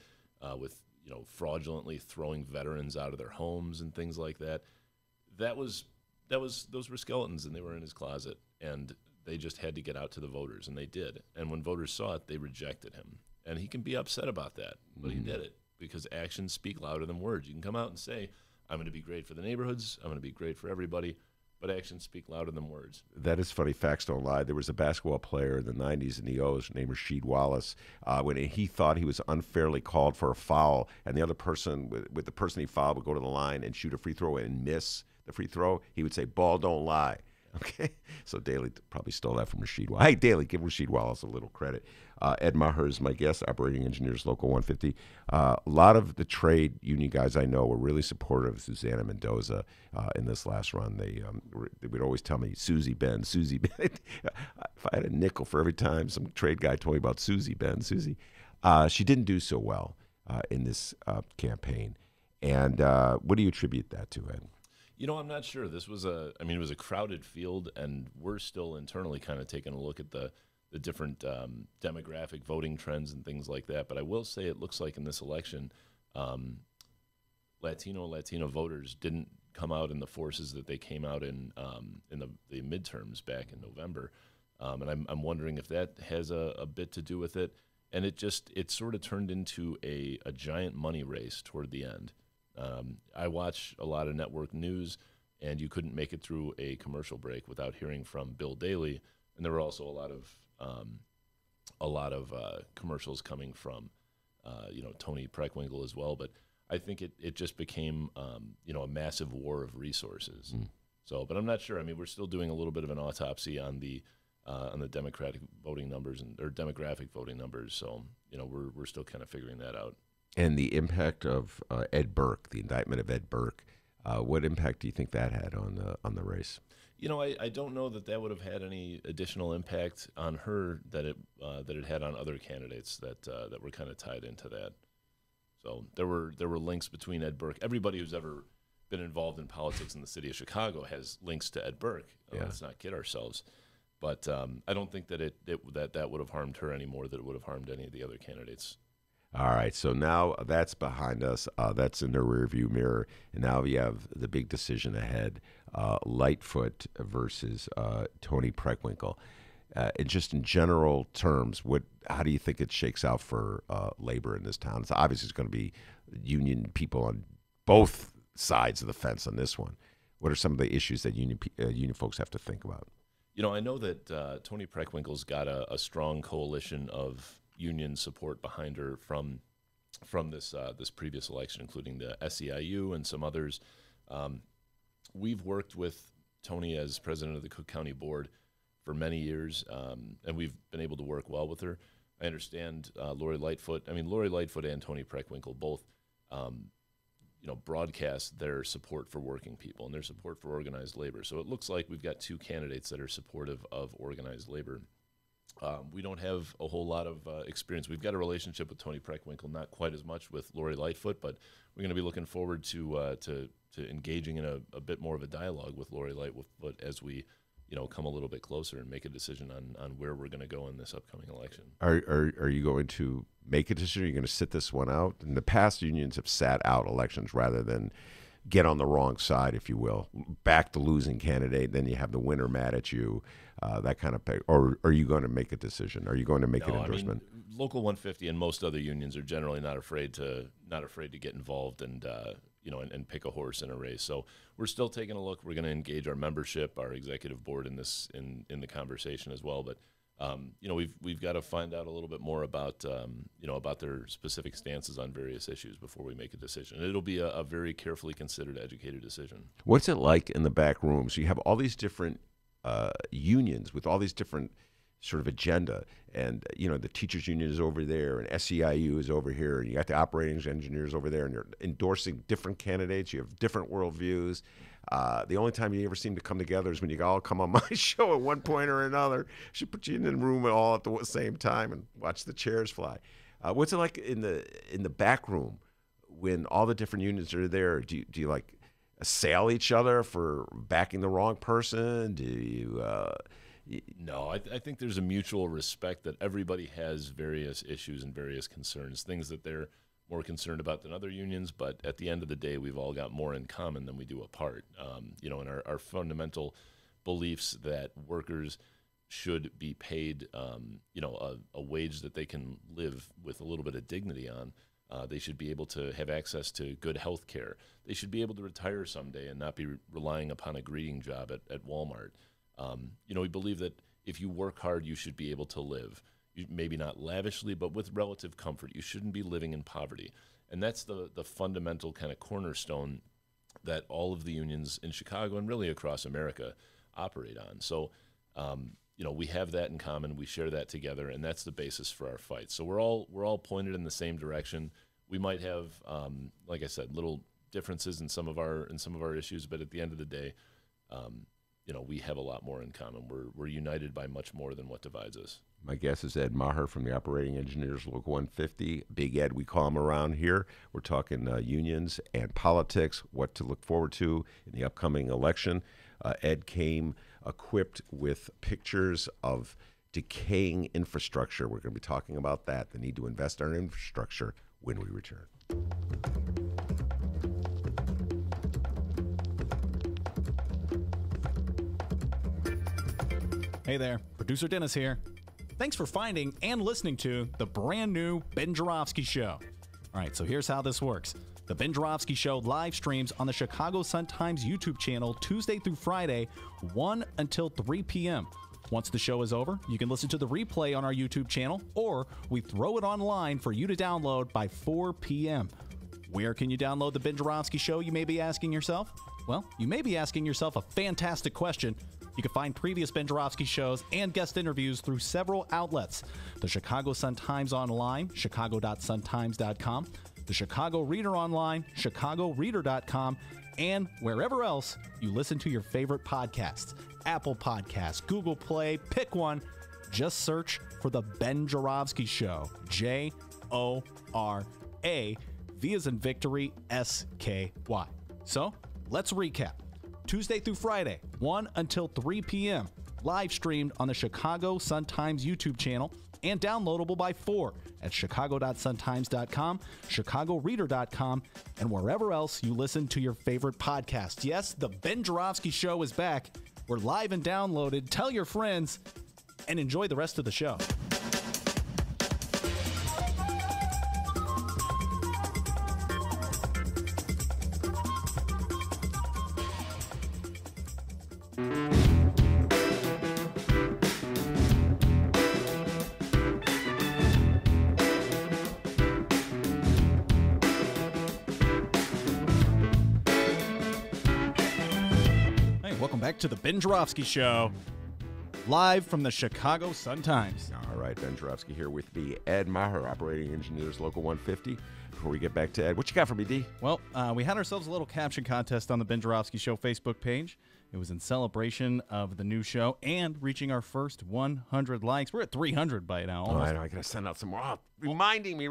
with fraudulently throwing veterans out of their homes and things like that. Those were skeletons, and they were in his closet, and they just had to get out to the voters, and they did. And when voters saw it, they rejected him. And he can be upset about that, but he did it because actions speak louder than words. You can come out and say, I'm going to be great for the neighborhoods, I'm going to be great for everybody, but actions speak louder than words. That is funny. Facts don't lie. There was a basketball player in the 90s in the O's named Rasheed Wallace. When he thought he was unfairly called for a foul, and the other person, with the person he fouled, would go to the line and shoot a free throw and miss the free throw, he would say, "Ball don't lie." Okay, so Daley probably stole that from Rasheed Wallace. Hey, Daley, give Rasheed Wallace a little credit. Ed Maher is my guest, operating engineers, Local 150. A lot of the trade union guys I know were really supportive of Susanna Mendoza in this last run. They would always tell me, Susie Ben, Susie Ben. If I had a nickel for every time some trade guy told me about Susie Ben, Susie, she didn't do so well in this campaign. And what do you attribute that to, Ed? You know, I'm not sure. This was it was a crowded field, and we're still internally kind of taking a look at the different demographic voting trends and things like that. But I will say it looks like in this election, Latino voters didn't come out in the forces that they came out in the midterms back in November. And I'm wondering if that has a bit to do with it. And it sort of turned into a giant money race toward the end. I watch a lot of network news, and you couldn't make it through a commercial break without hearing from Bill Daley, and there were also a lot of commercials coming from Tony Preckwinkle as well. But I think it just became a massive war of resources. So, but I'm not sure. I mean, we're still doing a little bit of an autopsy on the Democratic voting numbers or demographic voting numbers. So we're still kind of figuring that out. And the impact of Ed Burke, the indictment of Ed Burke, what impact do you think that had on the race? You know, I don't know that would have had any additional impact on her that it had on other candidates that were kind of tied into that. So there were links between Ed Burke. Everybody who's ever been involved in politics in the city of Chicago has links to Ed Burke. Let's not kid ourselves. But I don't think that that would have harmed her any more than it would have harmed any of the other candidates. All right, so now that's behind us. That's in the rearview mirror, and now we have the big decision ahead: Lightfoot versus Tony Preckwinkle. And just in general terms, how do you think it shakes out for labor in this town? It's obviously going to be union people on both sides of the fence on this one. What are some of the issues that union folks have to think about? You know, I know that Tony Preckwinkle's got a strong coalition of union support behind her from this previous election, including the SEIU and some others. We've worked with Tony as president of the Cook County Board for many years, and we've been able to work well with her. I understand Lori Lightfoot and Tony Preckwinkle both broadcast their support for working people and their support for organized labor. So it looks like we've got two candidates that are supportive of organized labor. We don't have a whole lot of experience. We've got a relationship with Tony Preckwinkle, not quite as much with Lori Lightfoot, but we're going to be looking forward to engaging in a bit more of a dialogue with Lori Lightfoot as we come a little bit closer and make a decision on where we're going to go in this upcoming election. Are you going to make a decision? Are you going to sit this one out? In the past, unions have sat out elections rather than get on the wrong side, if you will, back the losing candidate, then you have the winner mad at you, that kind of thing. Or are you going to make a decision? Are you going to make an endorsement? I mean, Local 150 and most other unions are generally not afraid to get involved and pick a horse in a race. So we're still taking a look. We're going to engage our membership, our executive board in the conversation as well. But we've got to find out a little bit more about their specific stances on various issues before we make a decision. It'll be a very carefully considered, educated decision. What's it like in the back room? So you have all these different unions with all these different sort of agenda, and the teachers union is over there, and SEIU is over here, and you got the operating engineers over there, and you're endorsing different candidates. You have different worldviews. The only time you ever seem to come together is when you all come on my show at one point or another. I should put you in the room all at the same time and watch the chairs fly. What's it like in the back room when all the different unions are there? Do you like assail each other for backing the wrong person? Do you? No, I think there's a mutual respect that everybody has various issues and various concerns, things that they're more concerned about than other unions, but at the end of the day, we've all got more in common than we do apart. And our fundamental beliefs that workers should be paid, a wage that they can live with a little bit of dignity on. They should be able to have access to good health care. They should be able to retire someday and not be relying upon a greeting job at Walmart. We believe that if you work hard, you should be able to live. Maybe not lavishly, but with relative comfort. You shouldn't be living in poverty. And that's the fundamental kind of cornerstone that all of the unions in Chicago and really across America operate on. So, we have that in common. We share that together, and that's the basis for our fight. So we're all pointed in the same direction. We might have, like I said, little differences in some of our issues, but at the end of the day, we have a lot more in common. We're united by much more than what divides us. My guest is Ed Maher from the Operating Engineers Local 150. Big Ed, we call him around here. We're talking unions and politics, what to look forward to in the upcoming election. Ed came equipped with pictures of decaying infrastructure. We're going to be talking about that, the need to invest in our infrastructure when we return. Hey there, producer Dennis here. Thanks for finding and listening to the brand new Ben Joravsky Show. All right, so here's how this works. The Ben Joravsky Show live streams on the Chicago Sun-Times YouTube channel Tuesday through Friday, 1 until 3 p.m. Once the show is over, you can listen to the replay on our YouTube channel, or we throw it online for you to download by 4 p.m. Where can you download the Ben Joravsky Show, you may be asking yourself? Well, you may be asking yourself a fantastic question. You can find previous Ben Joravsky shows and guest interviews through several outlets. The Chicago Sun-Times Online, chicago.suntimes.com, the Chicago Reader Online, chicagoreader.com, and wherever else you listen to your favorite podcasts. Apple Podcasts, Google Play, pick one. Just search for The Ben Joravsky Show. J-O-R-A, V as in victory, S-K-Y. So, let's recap. Tuesday through Friday, 1 until 3 p.m., live streamed on the Chicago Sun-Times YouTube channel and downloadable by 4 at chicago.suntimes.com, chicagoreader.com, and wherever else you listen to your favorite podcast. Yes, the Ben Joravsky Show is back. We're live and downloaded. Tell your friends and enjoy the rest of the show. Back to the Ben Joravsky Show, live from the Chicago Sun-Times. All right, Ben Joravsky here with me, Ed Maher, Operating Engineers Local 150. Before we get back to Ed, what you got for me, D? Well, we had ourselves a little caption contest on the Ben Joravsky Show Facebook page. It was in celebration of the new show and reaching our first 100 likes. We're at 300 by now. Almost. I know. I got to send out some more. Oh, reminding me.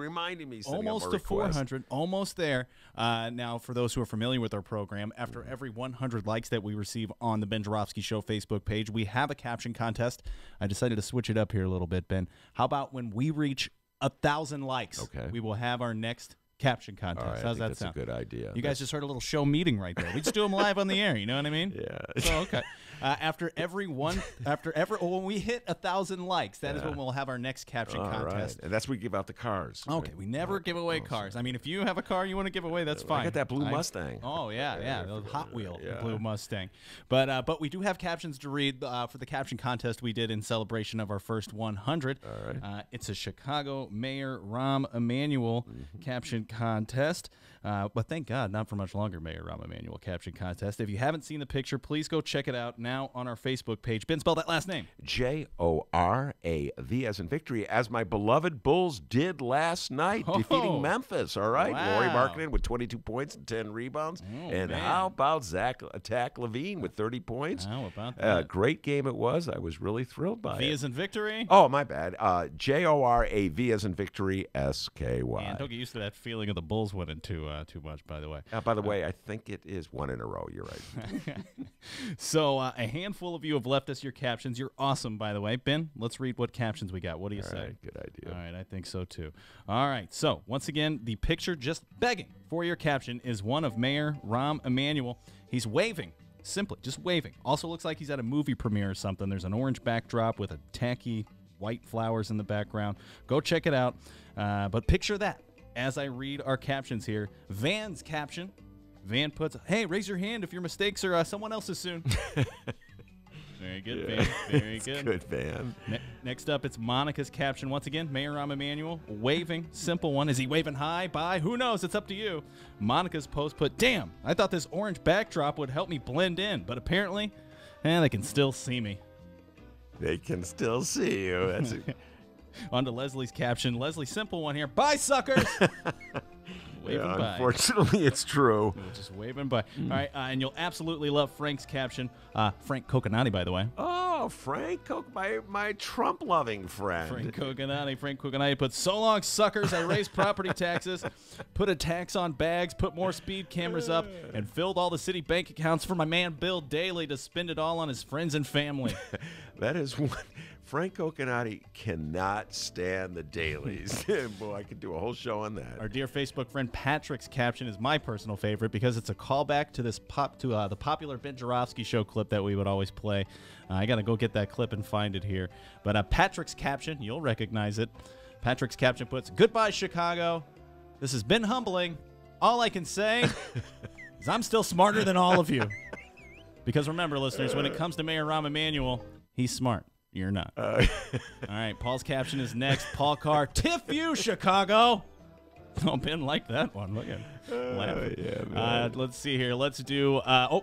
Almost to 400. Almost there. Now, for those who are familiar with our program, after every 100 likes that we receive on the Ben Joravsky Show Facebook page, we have a caption contest. I decided to switch it up here a little bit, Ben. How about when we reach 1,000 likes, okay, we will have our next caption contest. Right, How's that sound? That's a good idea. You guys just heard a little show meeting right there. We just do them live on the air. You know what I mean? Yeah. So, okay. When we hit 1,000 likes, that is when we'll have our next caption contest. Right. And that's when we give out the cars. Okay. We never give away cars. I mean, if you have a car you want to give away, that's fine. I got that blue Mustang. Oh yeah, the Hot Wheel blue Mustang. But we do have captions to read for the caption contest we did in celebration of our first 100. All right. It's a Chicago Mayor Rahm Emanuel caption contest. But thank God, not for much longer, Mayor Rahm Emanuel caption contest. If you haven't seen the picture, please go check it out now on our Facebook page. Ben, spell that last name. Jorav as in victory, as my beloved Bulls did last night, defeating Memphis. All right. Wow. Lauri Markkanen with 22 points and 10 rebounds. Man. How about Zach Levine with 30 points? How about that? Great game it was. I was really thrilled by it. V as in victory? Oh, my bad. Jorav as in victory, SKY. Man, don't get used to that feeling of the Bulls winning too much, by the way. By the way, I think it is one in a row. You're right. So a handful of you have left us your captions. You're awesome, by the way. Ben, let's read what captions we got. What do you say? Right, good idea. All right, I think so, too. All right, so once again, the picture just begging for your caption is one of Mayor Rahm Emanuel. He's waving, simply just waving. Also looks like he's at a movie premiere or something. There's an orange backdrop with a tacky white flowers in the background. Go check it out. But picture that. as I read our captions here. Van's caption. Van puts, hey, raise your hand if your mistakes are someone else's soon. Very good, Van. Very good. Good, Van. Next up, it's Monica's caption. Once again, Mayor Rahm Emanuel waving. Simple one. Is he waving high, bye? Who knows? It's up to you. Monica's post put, damn, I thought this orange backdrop would help me blend in, but apparently, they can still see me. They can still see you. That's On to Leslie's caption. Leslie, simple one here. Bye, suckers! Waving by. Unfortunately, it's true. Just waving by. All right, and you'll absolutely love Frank's caption. Frank Coconati, by the way. Oh, Frank, my Trump-loving friend. Frank Coconati puts, so long, suckers. I raised property taxes, put a tax on bags, put more speed cameras up, and filled all the city bank accounts for my man Bill Daley to spend it all on his friends and family. That is one. Frank Coconati cannot stand the dailies. Boy, I could do a whole show on that. Our dear Facebook friend Patrick's caption is my personal favorite because it's a callback to this the popular Ben Joravsky show clip that we would always play. I got to go get that clip and find it here. But Patrick's caption, you'll recognize it. Patrick's caption puts, goodbye, Chicago. This has been humbling. All I can say is I'm still smarter than all of you. Because remember, listeners, when it comes to Mayor Rahm Emanuel, he's smart. You're not. All right, Paul's caption is next. Paul Carr, tiff you, Chicago. Oh, Ben liked that one. Look at him laughing. Yeah, let's see here. Let's do,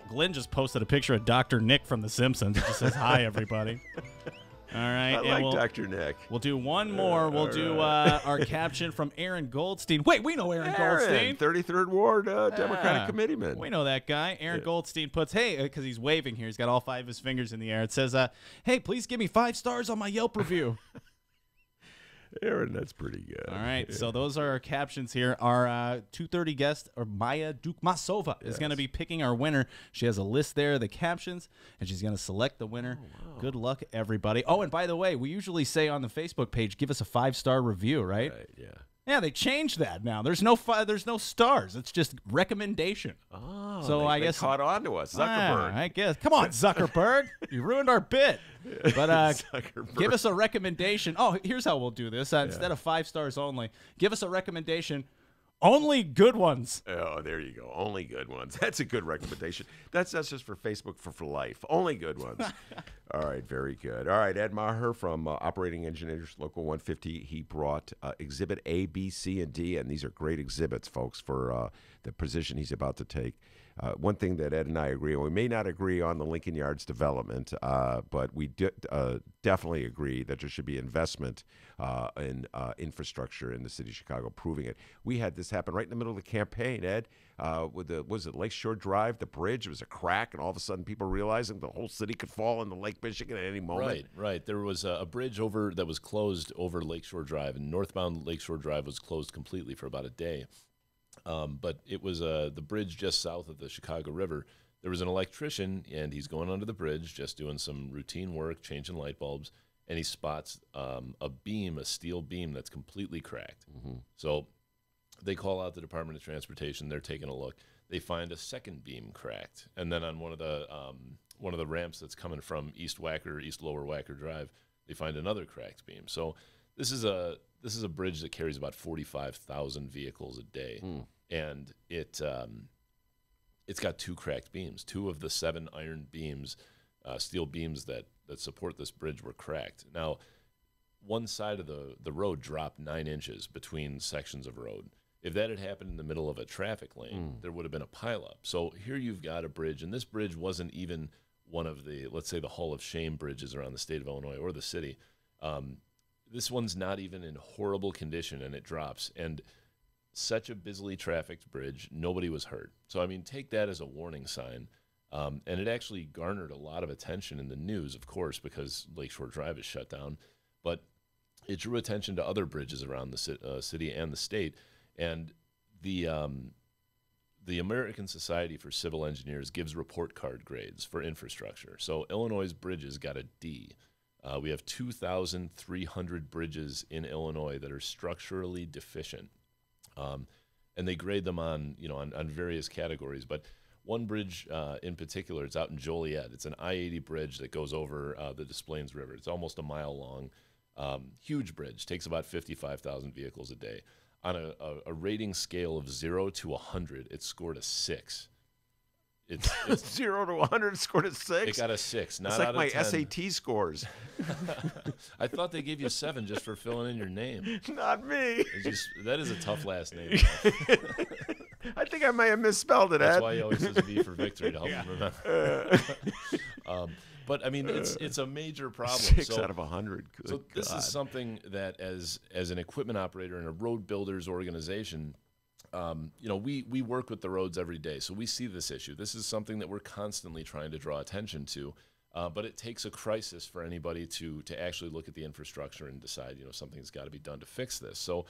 Glenn just posted a picture of Dr. Nick from The Simpsons. It just says, hi, everybody. All right. I like Dr. Nick. We'll do one more. We'll do our caption from Aaron Goldstein. Wait, we know Aaron Goldstein. 33rd Ward Democratic Committeeman. We know that guy. Aaron Goldstein puts, hey, because he's waving here. He's got all 5 of his fingers in the air. It says, hey, please give me 5 stars on my Yelp review. Aaron, that's pretty good. All right, so those are our captions here. Our 2:30 guest, or Maya Dukmasova, is going to be picking our winner. She has a list there of the captions, and she's going to select the winner. Oh, wow. Good luck, everybody. Oh, and by the way, we usually say on the Facebook page, give us a 5-star review, right? Right, yeah. Yeah, they changed that now. There's no stars. It's just recommendation. Oh, so I guess caught on to us, Zuckerberg. I guess. Come on, Zuckerberg. You ruined our bit. But give us a recommendation. Oh, here's how we'll do this. Instead of 5 stars only, give us a recommendation. Only good ones. Oh, there you go. Only good ones. That's a good recommendation. That's just for Facebook for life. Only good ones. All right, very good. All right, Ed Maher from Operating Engineers Local 150. He brought Exhibit A, B, C, and D, and these are great exhibits, folks, for the position he's about to take. One thing that Ed and I agree on, we may not agree on the Lincoln Yards development, but we definitely agree that there should be investment in infrastructure in the city of Chicago, proving it. We had this happen right in the middle of the campaign, Ed, with was it Lakeshore Drive, the bridge? It was a crack, and all of a sudden people realizing the whole city could fall into Lake Michigan at any moment. Right. There was a bridge that was closed over Lakeshore Drive, and northbound Lakeshore Drive was closed completely for about a day. But it was the bridge just south of the Chicago River. There was an electrician, and he's going under the bridge, just doing some routine work, changing light bulbs, and he spots a steel beam that's completely cracked. Mm-hmm. So they call out the Department of Transportation. They're taking a look. They find a second beam cracked, and then on one of the ramps that's coming from East Lower Wacker Drive, they find another cracked beam. So this is a bridge that carries about 45,000 vehicles a day, and it's got 2 cracked beams. 2 of the 7 iron beams, steel beams that support this bridge were cracked. Now, one side of the road dropped 9 inches between sections of road. If that had happened in the middle of a traffic lane, there would have been a pileup. So here you've got a bridge, and this bridge wasn't even one of the, let's say, the Hall of Shame bridges around the state of Illinois or the city. This one's not even in horrible condition, and it drops. And such a busily trafficked bridge, nobody was hurt. So, I mean, take that as a warning sign. And it actually garnered a lot of attention in the news, of course, because Lakeshore Drive is shut down. But it drew attention to other bridges around the city and the state. And the American Society for Civil Engineers gives report card grades for infrastructure. So Illinois' bridges got a D. We have 2,300 bridges in Illinois that are structurally deficient, and they grade them on various categories. But one bridge in particular, it's out in Joliet. It's an I-80 bridge that goes over the Des Plaines River. It's almost a mile long, huge bridge. Takes about 55,000 vehicles a day. on a rating scale of 0 to 100, it scored a 6. It's 0 to 100 scored a 6? It got a 6, not it's like out my of 10. SAT scores. I thought they gave you 7 just for filling in your name. Not me. That is a tough last name. I think I may have misspelled it, That's Ed. why he always says V for victory to help him remember. But I mean, it's a major problem. 6 out of 100. Good so God. This is something that, as an equipment operator in a road builders organization, we work with the roads every day, so we see this issue. This is something that we're constantly trying to draw attention to. But it takes a crisis for anybody to actually look at the infrastructure and decide, something's got to be done to fix this. So,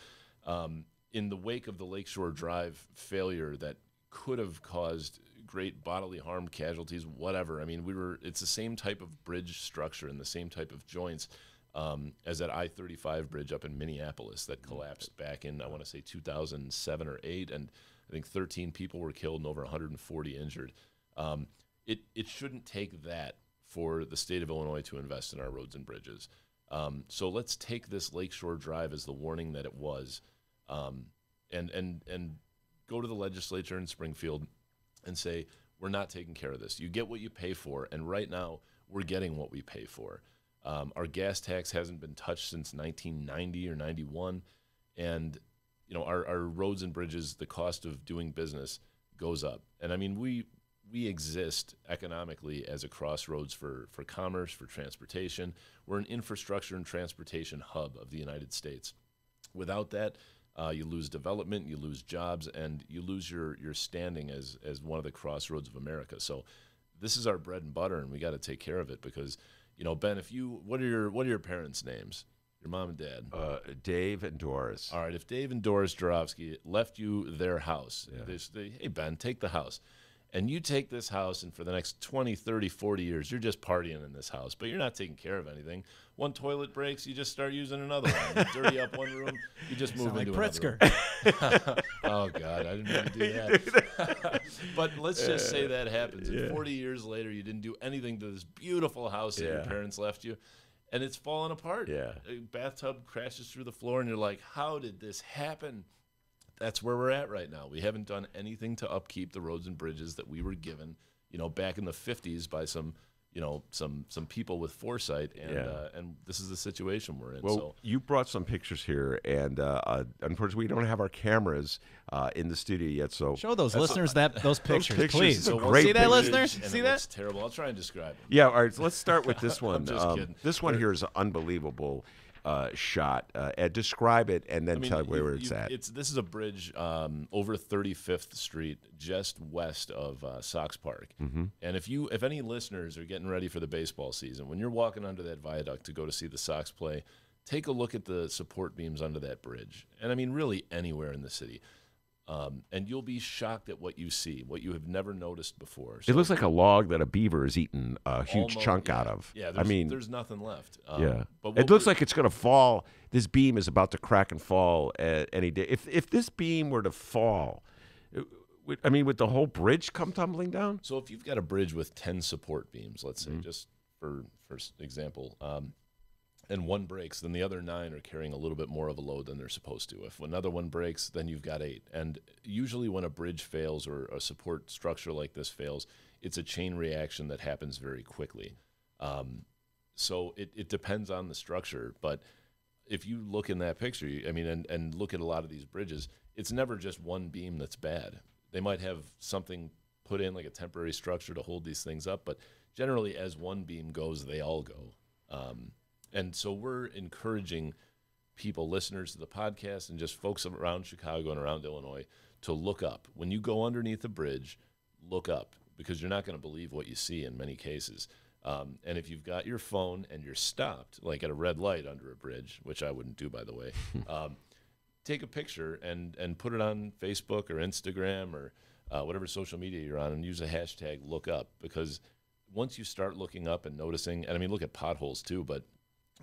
in the wake of the Lakeshore Drive failure that could have caused great bodily harm, casualties, whatever. I mean, it's the same type of bridge structure and the same type of joints as that I-35 bridge up in Minneapolis that collapsed back in, I want to say, 2007 or 8, and I think 13 people were killed and over 140 injured. It shouldn't take that for the state of Illinois to invest in our roads and bridges. So let's take this Lakeshore Drive as the warning that it was, and go to the legislature in Springfield and say, we're not taking care of this. You get what you pay for, and right now we're getting what we pay for. Our gas tax hasn't been touched since 1990 or 91, and our roads and bridges, the cost of doing business goes up. And I mean, we exist economically as a crossroads for commerce, for transportation. We're an infrastructure and transportation hub of the United States. Without that, you lose development, you lose jobs, and you lose your standing as one of the crossroads of America. So this is our bread and butter, and we got to take care of it because, Ben, what are your parents' names? Your mom and dad? Dave and Doris. All right, if Dave and Doris Joravsky left you their house, they say, hey, Ben, take the house. And you take this house, and for the next 20, 30, 40 years, you're just partying in this house, but you're not taking care of anything. One toilet breaks, you just start using another one. You dirty up one room, you just move into another room. Oh, God, I didn't mean to do that. But let's just say that happens. And 40 years later, you didn't do anything to this beautiful house that your parents left you, and it's falling apart. Yeah. A bathtub crashes through the floor, and you're like, how did this happen? That's where we're at right now. We haven't done anything to upkeep the roads and bridges that we were given, back in the 50s by some people with foresight, and this is the situation we're in. Well, so you brought some pictures here, and unfortunately, we don't have our cameras in the studio yet. So show those listeners those pictures, please. So great see that, pictures. listeners? See that? It's terrible. I'll try and describe it. Yeah. All right. So let's start with this one. I'm just kidding. This one here is an unbelievable shot. Ed, describe it and then tell where it's at. This is a bridge over 35th Street, just west of Sox Park. Mm-hmm. And if any listeners are getting ready for the baseball season, when you're walking under that viaduct to go to see the Sox play, take a look at the support beams under that bridge. And I mean, really anywhere in the city. And you'll be shocked at what you see, what you have never noticed before. So it looks like a log that a beaver has eaten a huge chunk out of. Yeah, there's nothing left. But it looks like it's going to fall. This beam is about to crack and fall any day. If this beam were to fall, would the whole bridge come tumbling down? So if you've got a bridge with 10 support beams, let's say, just for example, and one breaks, then the other 9 are carrying a little bit more of a load than they're supposed to. If another one breaks, then you've got 8. And usually when a bridge fails or a support structure like this fails, it's a chain reaction that happens very quickly. So it depends on the structure. But if you look in that picture, and look at a lot of these bridges, it's never just one beam that's bad. They might have something put in, like a temporary structure to hold these things up, but generally as one beam goes, they all go. And so we're encouraging people, listeners to the podcast, and just folks around Chicago and around Illinois to look up. When you go underneath a bridge, look up, because you're not going to believe what you see in many cases. And if you've got your phone and you're stopped, like at a red light under a bridge, which I wouldn't do, by the way, take a picture and put it on Facebook or Instagram or whatever social media you're on, and use the hashtag #lookup, because once you start looking up and noticing, and look at potholes too, but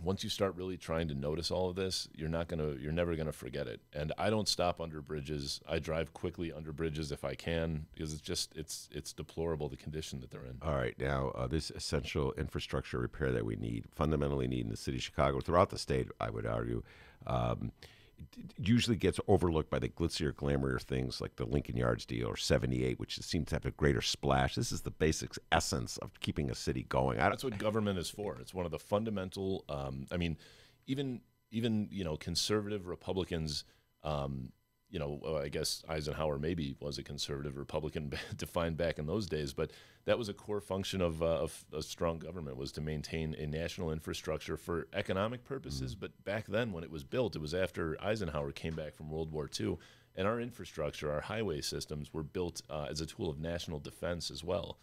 once you start really trying to notice all of this, you're never gonna forget it. And I don't stop under bridges. I drive quickly under bridges if I can, because it's deplorable, the condition that they're in. All right, now this essential infrastructure repair that we fundamentally need in the city of Chicago, throughout the state, I would argue, usually gets overlooked by the glitzier, glamourier things like the Lincoln Yards deal or 78, which seems to have a greater splash. This is the basic essence of keeping a city going. That's what government is for. It's one of the fundamental. I mean, even conservative Republicans. I guess Eisenhower maybe was a conservative Republican defined back in those days, but that was a core function of a strong government, was to maintain a national infrastructure for economic purposes. But back then, when it was built, it was after Eisenhower came back from World War II, and our infrastructure, our highway systems, were built as a tool of national defense as well.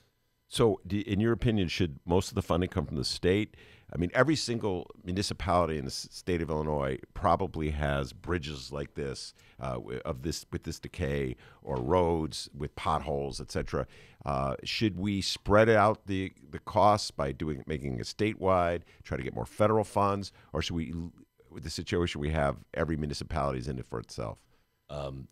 So, in your opinion, should most of the funding come from the state? I mean, every single municipality in the state of Illinois probably has bridges like this, with this decay, or roads with potholes, etc. Should we spread out the costs by making it statewide, try to get more federal funds, or should we, with the situation we have, every municipality is in it for itself?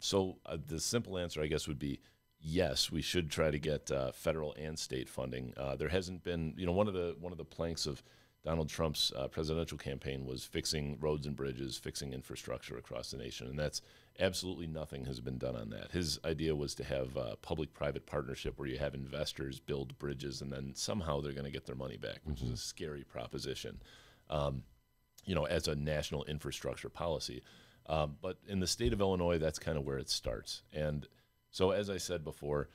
So the simple answer, I guess, would be yes. We should try to get federal and state funding. There hasn't been, one of the planks of Donald Trump's presidential campaign was fixing roads and bridges, fixing infrastructure across the nation, and that's absolutely nothing has been done on that. His idea was to have a public-private partnership where you have investors build bridges, and then somehow they're going to get their money back, which is a scary proposition, as a national infrastructure policy. But in the state of Illinois, that's kind of where it starts. And so, as I said before,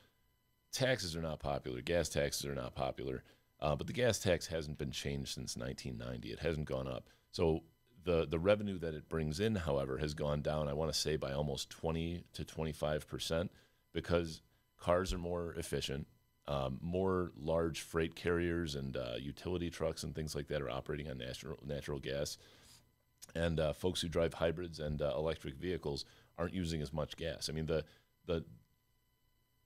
taxes are not popular. Gas taxes are not popular. But the gas tax hasn't been changed since 1990. It hasn't gone up. So the revenue that it brings in, however, has gone down, I want to say, by almost 20 to 25%, because cars are more efficient. More large freight carriers and utility trucks and things like that are operating on natural gas. And folks who drive hybrids and electric vehicles aren't using as much gas. I mean, the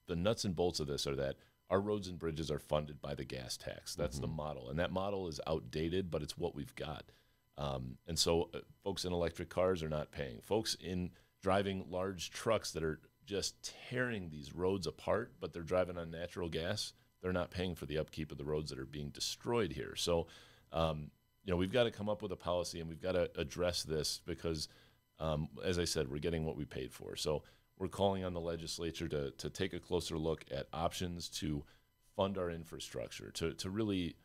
nuts and bolts of this are that our roads and bridges are funded by the gas tax. That's the model. And that model is outdated, but it's what we've got. And so folks in electric cars are not paying. Folks in driving large trucks that are just tearing these roads apart, but they're driving on natural gas, they're not paying for the upkeep of the roads that are being destroyed here. So, we've got to come up with a policy, and we've got to address this because, as I said, we're getting what we paid for. So we're calling on the legislature to take a closer look at options to fund our infrastructure, to really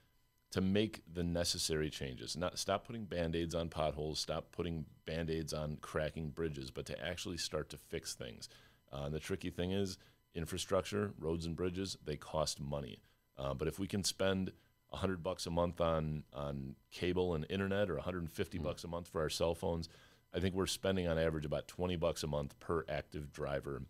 make the necessary changes. Stop putting Band-Aids on potholes, stop putting Band-Aids on cracking bridges, but to actually start to fix things. And the tricky thing is infrastructure, roads and bridges, they cost money. But if we can spend $100 a month on cable and internet, or $150 a month for our cell phones, I think we're spending on average about $20 a month per active driver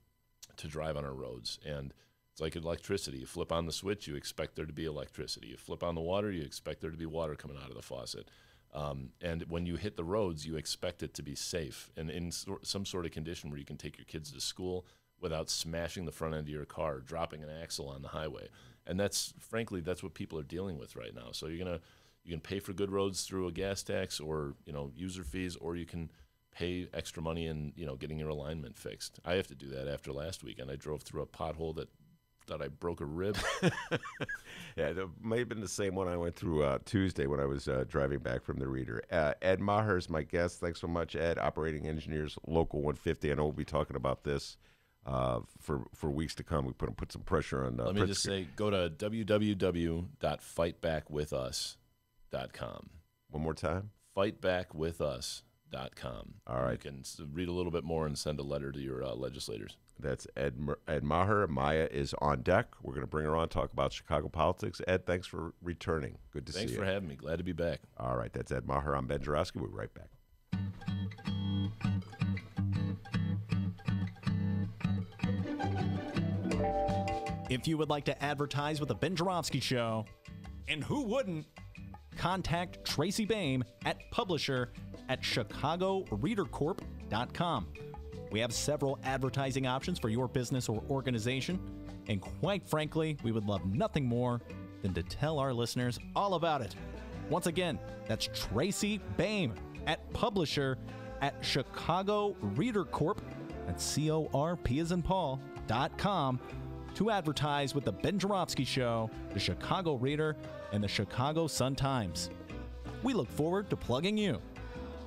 to drive on our roads. And it's like electricity. You flip on the switch, you expect there to be electricity. You flip on the water, you expect there to be water coming out of the faucet. And when you hit the roads, you expect it to be safe and in some sort of condition where you can take your kids to school without smashing the front end of your car, dropping an axle on the highway. And that's what people are dealing with right now. So you can pay for good roads through a gas tax or user fees, or you can pay extra money in getting your alignment fixed. I have to do that after last weekend. I drove through a pothole that thought I broke a rib. Yeah, that may have been the same one I went through Tuesday when I was driving back from the Reader. Ed Maher is my guest. Thanks so much, Ed. Operating Engineers Local 150. I know we'll be talking about this for weeks to come. We put some pressure on. Let me just say, go to www.fightbackwithus.com. One more time. Fightbackwithus.com. All right. You can read a little bit more and send a letter to your legislators. That's Ed Maher. Maya is on deck. We're going to bring her on, talk about Chicago politics. Ed, thanks for returning. Good to see you. Thanks for having me. Glad to be back. All right. That's Ed Maher. I'm Ben Joravsky. We'll be right back. If you would like to advertise with the Ben Joravsky Show, and who wouldn't, contact Tracy Boehm at publisher@chicagoreadercorp.com. We have several advertising options for your business or organization, and quite frankly, we would love nothing more than to tell our listeners all about it. Once again, that's Tracy Boehm at publisher@chicagoreadercorp, that's CORP as in Paul.com, to advertise with the Ben Joravsky Show, the Chicago Reader, and the Chicago Sun-Times. We look forward to plugging you.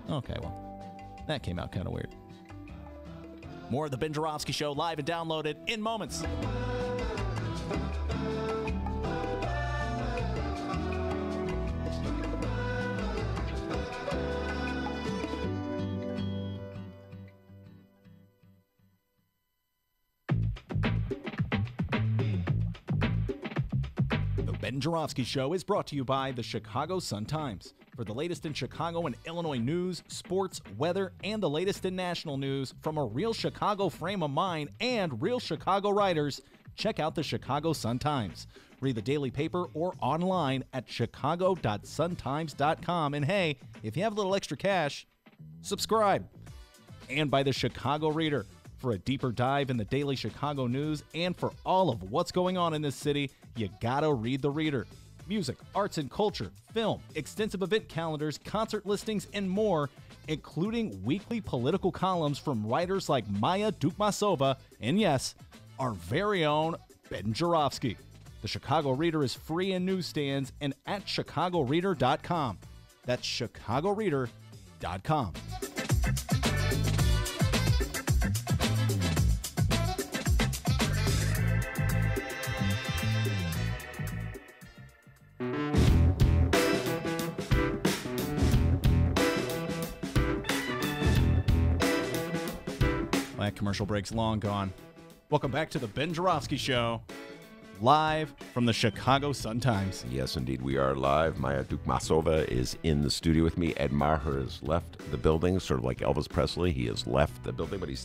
Okay, well, that came out kind of weird. More of the Ben Joravsky Show live and downloaded in moments. The Ben Joravsky Show is brought to you by the Chicago Sun-Times. For the latest in Chicago and Illinois news, sports, weather, and the latest in national news from a real Chicago frame of mind and real Chicago writers, check out the Chicago Sun-Times. Read the daily paper or online at chicago.suntimes.com. And hey, if you have a little extra cash, subscribe. And by the Chicago Reader. For a deeper dive in the daily Chicago news and for all of what's going on in this city, you gotta read the Reader. Music, arts and culture, film, extensive event calendars, concert listings, and more, including weekly political columns from writers like Maya Dukmasova and, yes, our very own Ben Joravsky. The Chicago Reader is free in newsstands and at chicagoreader.com. That's chicagoreader.com. That commercial break's long gone. Welcome back to the Ben Joravsky Show, live from the Chicago Sun-Times. Yes, indeed, we are live. Maya Dukmasova is in the studio with me. Ed Maher has left the building, sort of like Elvis Presley. He has left the building, but he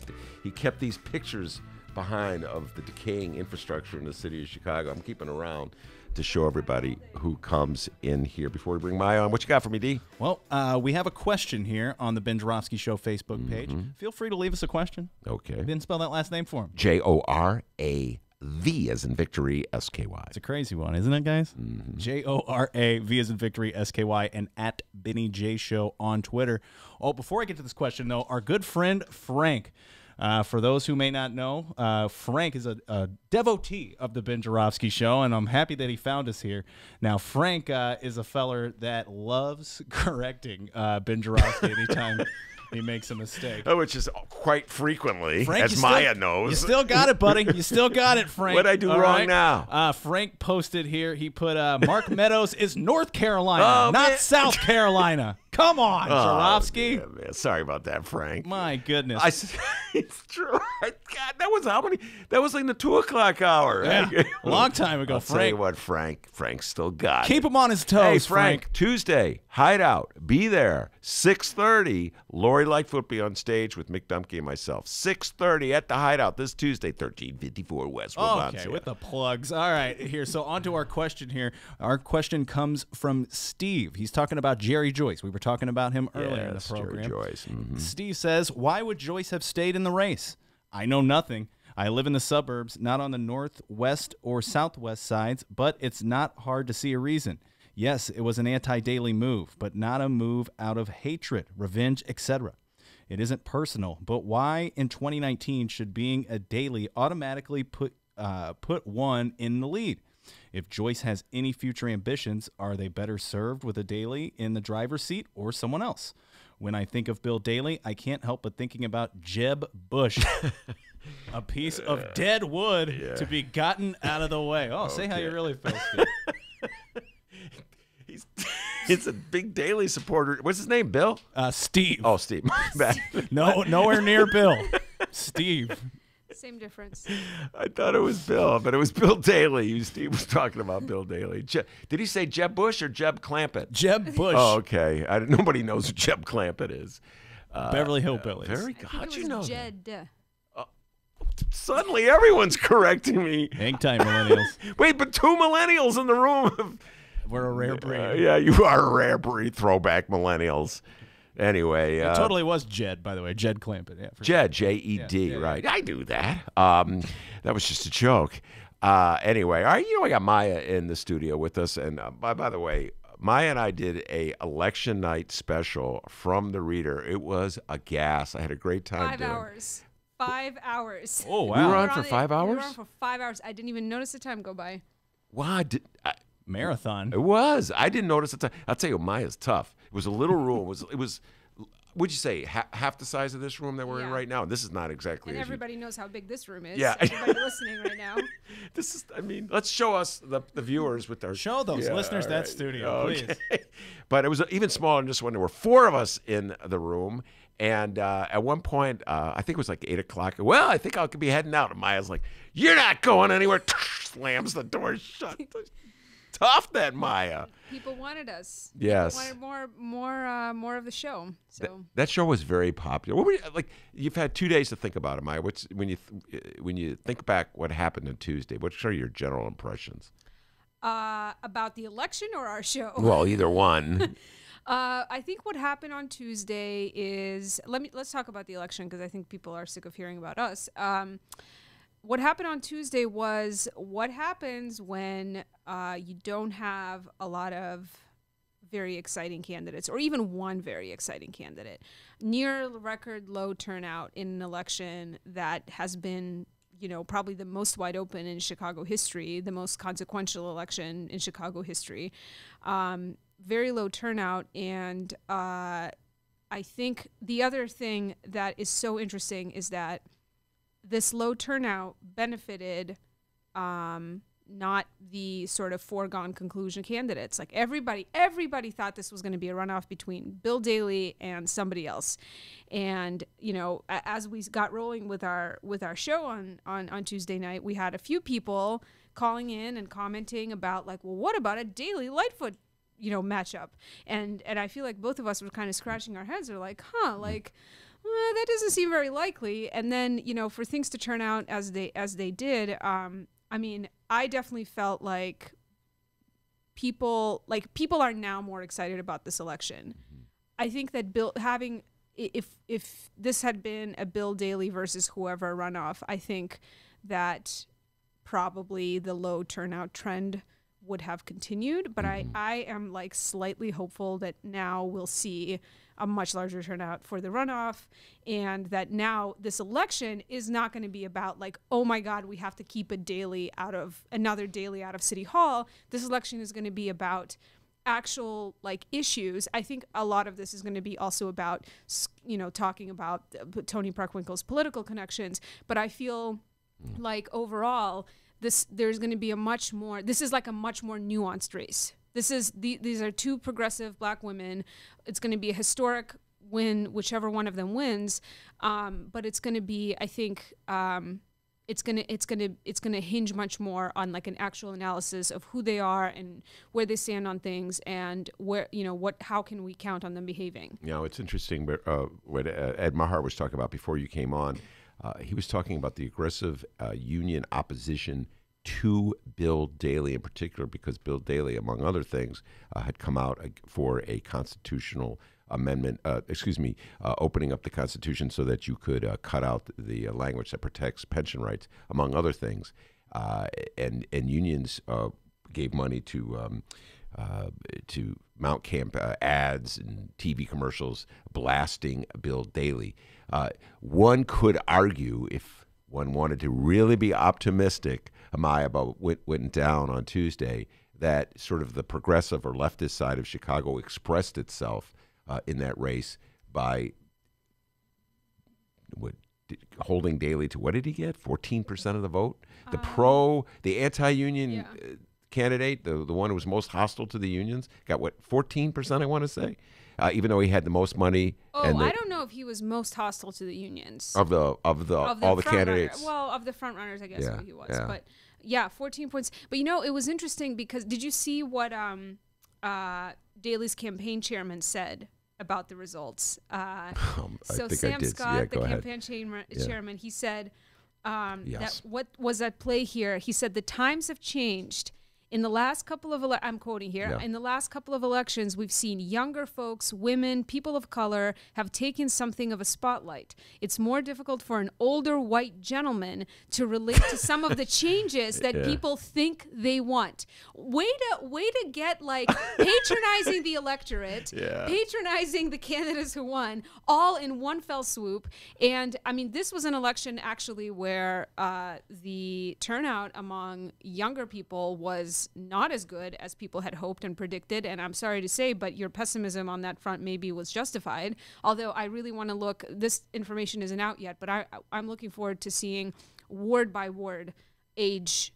kept these pictures behind of the decaying infrastructure in the city of Chicago. I'm keeping around to show everybody who comes in here. Before we bring Maya on, what you got for me, D? Well, we have a question here on the Ben Joravsky Show Facebook page. Feel free to leave us a question. Okay. Didn't spell that last name for him. Jorav as in victory, Sky. It's a crazy one, isn't it, guys? Jorav as in victory, Sky, and at Benny J Show on Twitter. Oh, before I get to this question, though, our good friend Frank. For those who may not know, Frank is a devotee of the Ben Joravsky Show, and I'm happy that he found us here. Now, Frank is a feller that loves correcting Ben Joravsky anytime he makes a mistake. Which is quite frequently, Frank, as Maya knows. You still got it, buddy. You still got it, Frank. What'd I do wrong now? Frank posted here, he put, Mark Meadows is North Carolina, not South Carolina. Come on, Joravsky. Yeah, man. Sorry about that, Frank. My goodness. It's true. God, that was how many? That was like the 2 o'clock hour. Yeah, a long time ago, Frank. Tell you what, Frank still got it. Keep him on his toes, Hey, Frank. Tuesday, Hideout. Be there. 6:30. Lori Lightfoot be on stage with Mick Dumke and myself. 6:30 at the Hideout this Tuesday, 1354 West. Okay, with the plugs. All right, here. So on to our question here. Our question comes from Steve. He's talking about Jerry Joyce. We were talking about him earlier in the program. Jerry Joyce. Steve says, why would Joyce have stayed in the race? I know nothing. I live in the suburbs, not on the northwest or southwest sides, but it's not hard to see a reason. Yes, it was an anti-Daley move, but not a move out of hatred, revenge, etc. It isn't personal, but why in 2019 should being a Daley automatically put one in the lead? If Joyce has any future ambitions, are they better served with a Daley in the driver's seat or someone else? When I think of Bill Daley, I can't help but thinking about Jeb Bush. A piece of dead wood to be gotten out of the way. Oh, say how you really feel, Steve. He's a big Daley supporter. What's his name, Bill? Steve. Oh, Steve. No, nowhere near Bill. Steve. Same difference. I thought it was Bill, but it was Bill Daley. Steve was talking about Bill Daley. Did he say Jeb Bush or Jeb Clampett? Jeb Bush. Oh, okay. Nobody knows who Jeb Clampett is. Beverly Hillbillies. Very good. How'd you know Jed. Suddenly, everyone's correcting me. Hang time, millennials. Wait, but 2 millennials in the room. We're a rare breed. Yeah, you are a rare breed. Throwback millennials. Anyway. It totally was Jed, by the way. Jed Clampett. Yeah, Jed, J-E-D, right. I knew that. That was just a joke. Anyway, all right, I got Maya in the studio with us. And by the way, Maya and I did a election night special from the Reader. It was a gas. I had a great time 5 hours. 5 hours. Oh, wow. We were on for 5 hours? We were on for 5 hours. I didn't even notice the time go by. Wow. Marathon. It was. I didn't notice the time. I'll tell you, Maya's tough. It was a little room. It was would you say half the size of this room that we're in Yeah. right now? This is not exactly. And as you- everybody knows how big this room is. Yeah. Everybody listening right now. This is. I mean, let's show us the viewers with our. Show those listeners all that right. studio, please. But it was even smaller than this one. There were 4 of us in the room. And at one point, I think it was like 8 o'clock. Well, I think I'll be heading out. And Maya's like, "You're not going anywhere." Slams the door shut. Tough, that Maya. People wanted us. Yes. People wanted more of the show. So That show was very popular. What were you, like? You've had 2 days to think about it, Maya. When you think back, what happened on Tuesday? What are your general impressions? about the election or our show? Well, either one. I think what happened on Tuesday is let's talk about the election because I think people are sick of hearing about us. What happened on Tuesday was what happens when you don't have a lot of very exciting candidates or even one very exciting candidate. Near record low turnout in an election that has been, probably the most wide open in Chicago history, the most consequential election in Chicago history. Very low turnout. And I think the other thing that is so interesting is that this low turnout benefited not the sort of foregone conclusion candidates. Like everybody thought this was going to be a runoff between Bill Daley and somebody else. And, as we got rolling with our show on Tuesday night, we had a few people calling in and commenting about like, well, what about a Daley Lightfoot, matchup? And I feel like both of us were kind of scratching our heads. They're like, well, that doesn't seem very likely. And then, for things to turn out as they did, I definitely felt like people are now more excited about this election. I think that if this had been a Bill Daley versus whoever runoff, I think that probably the low turnout trend would have continued. But I am like slightly hopeful that now we'll see a much larger turnout for the runoff, and that now this election is not going to be about like, oh my God, we have to keep another Daley out of City Hall. This election is going to be about actual like issues. I think a lot of this is going to be also about, talking about Tony Preckwinkle's political connections. But I feel like overall, there's going to be this is like a much more nuanced race. These are two progressive Black women. It's going to be a historic win, whichever one of them wins. But it's going to be, I think, it's going to hinge much more on like an actual analysis of who they are and where they stand on things and where how can we count on them behaving. It's interesting. But what Ed Maher was talking about before you came on, he was talking about the aggressive union opposition to Bill Daley in particular, because Bill Daley, among other things, had come out for a constitutional amendment, opening up the Constitution so that you could cut out the language that protects pension rights, among other things. And unions gave money to mount camp ads and TV commercials blasting Bill Daley. One could argue, if one wanted to really be optimistic, Maya, about what went down on Tuesday, that sort of the progressive or leftist side of Chicago expressed itself in that race by holding Daley to, what did he get? 14% of the vote? The anti-union candidate, the one who was most hostile to the unions, got 14%, I want to say? Even though he had the most money. I don't know if he was most hostile to the unions. Of all the candidates. Well, of the front runners, I guess he was. Yeah. But yeah, 14 points. But it was interesting because did you see what Daley's campaign chairman said about the results? So Sam Scott, the campaign chairman, he said that what was at play here, he said the times have changed. In the last couple of I'm quoting here. In the last couple of elections, we've seen younger folks, women, people of color have taken something of a spotlight. It's more difficult for an older white gentleman to relate to some of the changes that people think they want. Way to get like patronizing the electorate, patronizing the candidates who won, all in one fell swoop. And this was an election actually where the turnout among younger people was was not as good as people had hoped and predicted. And I'm sorry to say, but your pessimism on that front maybe was justified. Although I really want to look, this information isn't out yet, but I'm looking forward to seeing ward by ward age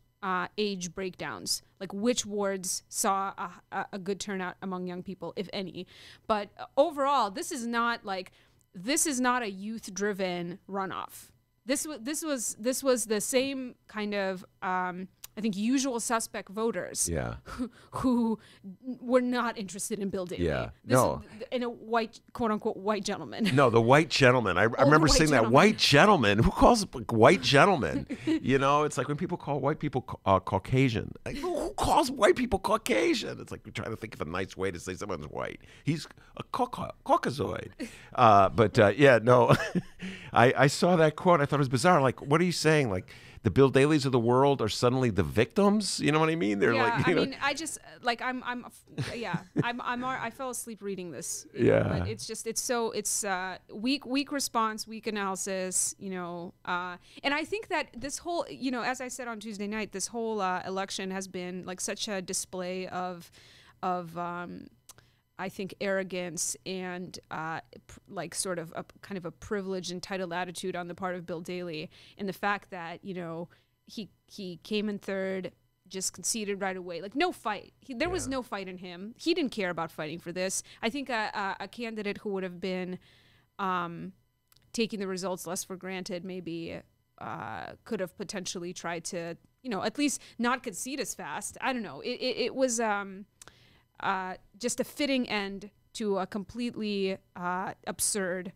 breakdowns, like which wards saw a good turnout among young people, if any. But overall, this is not a youth-driven runoff. This was the same kind of I think usual suspect voters who were not interested in Bill Daley. Yeah, in a white, quote unquote, white gentleman. No, the white gentleman. I remember seeing that white gentleman. Who calls white gentleman? You know, it's like when people call white people Caucasian. Like, who calls white people Caucasian? It's like we're trying to think of a nice way to say someone's white. He's a Caucasoid. I saw that quote. I thought it was bizarre. Like, what are you saying? Like, the Bill Daleys of the world are suddenly the victims? You know what I mean? They're I fell asleep reading this. But it's weak response, weak analysis, and I think that this whole, as I said on Tuesday night, this whole election has been like such a display of I think arrogance and like sort of a kind of a privileged, entitled attitude on the part of Bill Daley, and the fact that he came in third, just conceded right away, like no fight. There was no fight in him. He didn't care about fighting for this. I think a candidate who would have been taking the results less for granted maybe could have potentially tried to at least not concede as fast. I don't know. It was. Just a fitting end to a completely absurd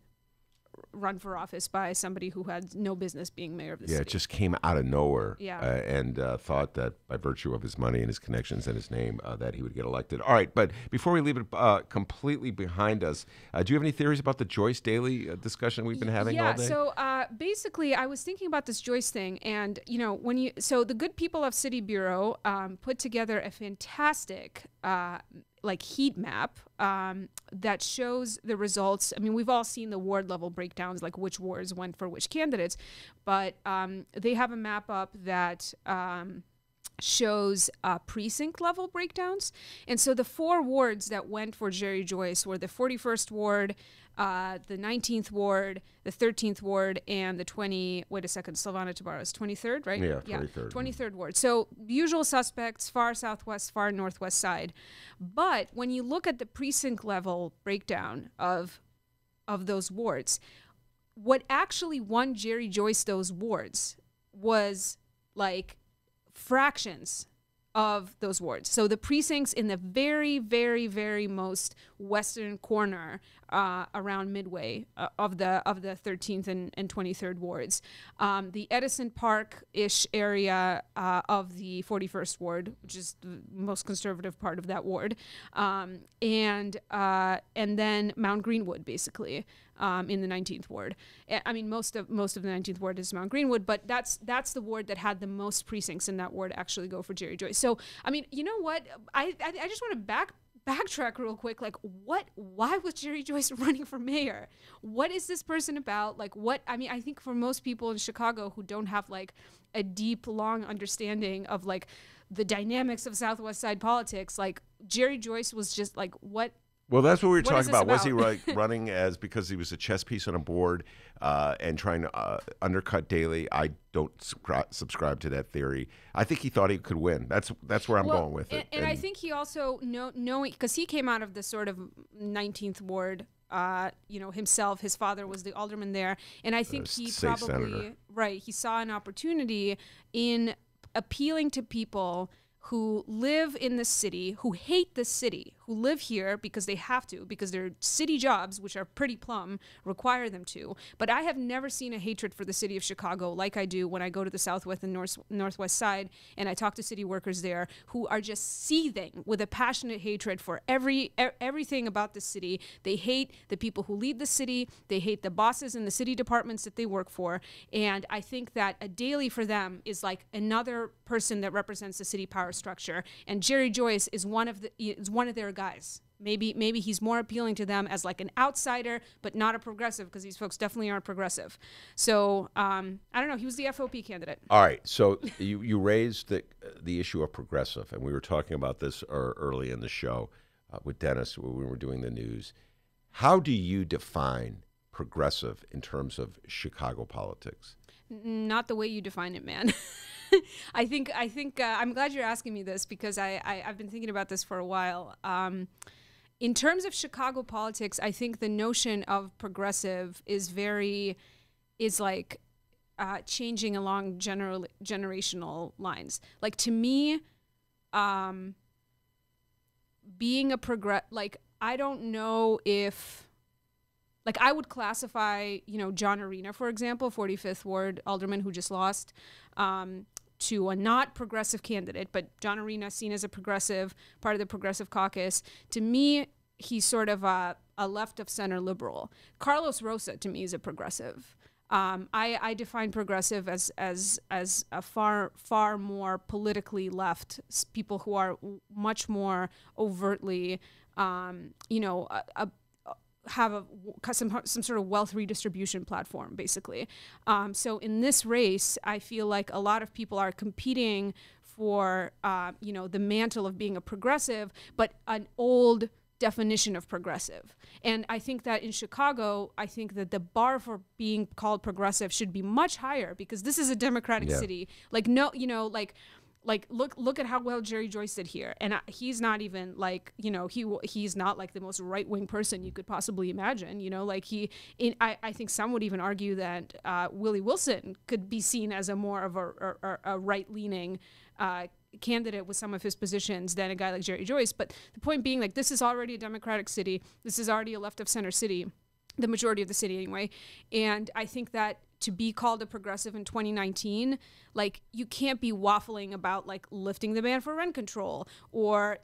run for office by somebody who had no business being mayor of the city. Yeah, it just came out of nowhere. Yeah. And thought that by virtue of his money and his connections and his name that he would get elected. All right, but before we leave it completely behind us, do you have any theories about the Joyce Daley discussion we've been having all day? Yeah, so basically I was thinking about this Joyce thing, and so the good people of City Bureau put together a fantastic heat map that shows the results. I mean, we've all seen the ward level breakdowns, like which wards went for which candidates, but they have a map up that shows precinct level breakdowns. And so the 4 wards that went for Jerry Joyce were the 41st ward, the 19th ward, the 13th ward, and the Silvana Tabarro's 23rd, right? Yeah, 23rd. 23rd ward. So usual suspects, far southwest, far northwest side. But when you look at the precinct level breakdown of those wards, what actually won Jerry Joyce those wards was like fractions of those wards. So the precincts in the very, very, very most western corner around Midway of the 13th and 23rd wards, the Edison Park-ish area of the 41st ward, which is the most conservative part of that ward, and then Mount Greenwood, basically. In the 19th ward. I mean, most of the 19th ward is Mount Greenwood, but that's the ward that had the most precincts in that ward actually go for Jerry Joyce. So, I mean, you know what? I just want to backtrack real quick. Like, why was Jerry Joyce running for mayor? What is this person about? Like, I think for most people in Chicago who don't have like a deep, long understanding of like the dynamics of Southwest Side politics, like Jerry Joyce was just like, what? Well, that's what we were talking about. Was he running as because he was a chess piece on a board and trying to undercut Daley? I don't subscribe to that theory. I think he thought he could win. That's where I'm going with it. And I think he also knowing because he came out of the sort of 19th ward. Himself, his father was the alderman there, and I think he probably senator. He saw an opportunity in appealing to people who live in the city, who hate the city, who live here because they have to, because their city jobs, which are pretty plum, require them to. But I have never seen a hatred for the city of Chicago like I do when I go to the Southwest and Northwest side and I talk to city workers there who are just seething with a passionate hatred for everything about the city. They hate the people who lead the city. They hate the bosses in the city departments that they work for. And I think that a Daley for them is like another person that represents the city power structure, and Jerry Joyce is one of their guys. maybe he's more appealing to them as like an outsider, but not a progressive, because these folks definitely aren't progressive. So I don't know. He was the FOP candidate. All right. So you raised the issue of progressive, and we were talking about this early in the show with Dennis when we were doing the news. How do you define progressive in terms of Chicago politics? Not the way you define it, man. I think I'm glad you're asking me this, because I've been thinking about this for a while. In terms of Chicago politics, I think the notion of progressive is like changing along generational lines. Like, to me, being a I don't know if, like, I would classify, John Arena, for example, 45th Ward alderman who just lost, to a not progressive candidate, but John Arena seen as a progressive, part of the Progressive Caucus. To me, he's sort of a left of center liberal. Carlos Rosa, to me, is a progressive. I define progressive as a far more politically left, people who are much more overtly, have some sort of wealth redistribution platform, basically. So in this race, I feel like a lot of people are competing for, the mantle of being a progressive, but an old definition of progressive. And I think that in Chicago, I think that the bar for being called progressive should be much higher, because this is a Democratic city. Like, no, look at how well Jerry Joyce did here, and he's not even like, he's not like the most right wing person you could possibly imagine. I think some would even argue that Willie Wilson could be seen as a more of a right leaning candidate with some of his positions than a guy like Jerry Joyce. But the point being, like, this is already a Democratic city. This is already a left of center city, the majority of the city anyway. And I think that to be called a progressive in 2019, like, you can't be waffling about like lifting the ban for rent control, or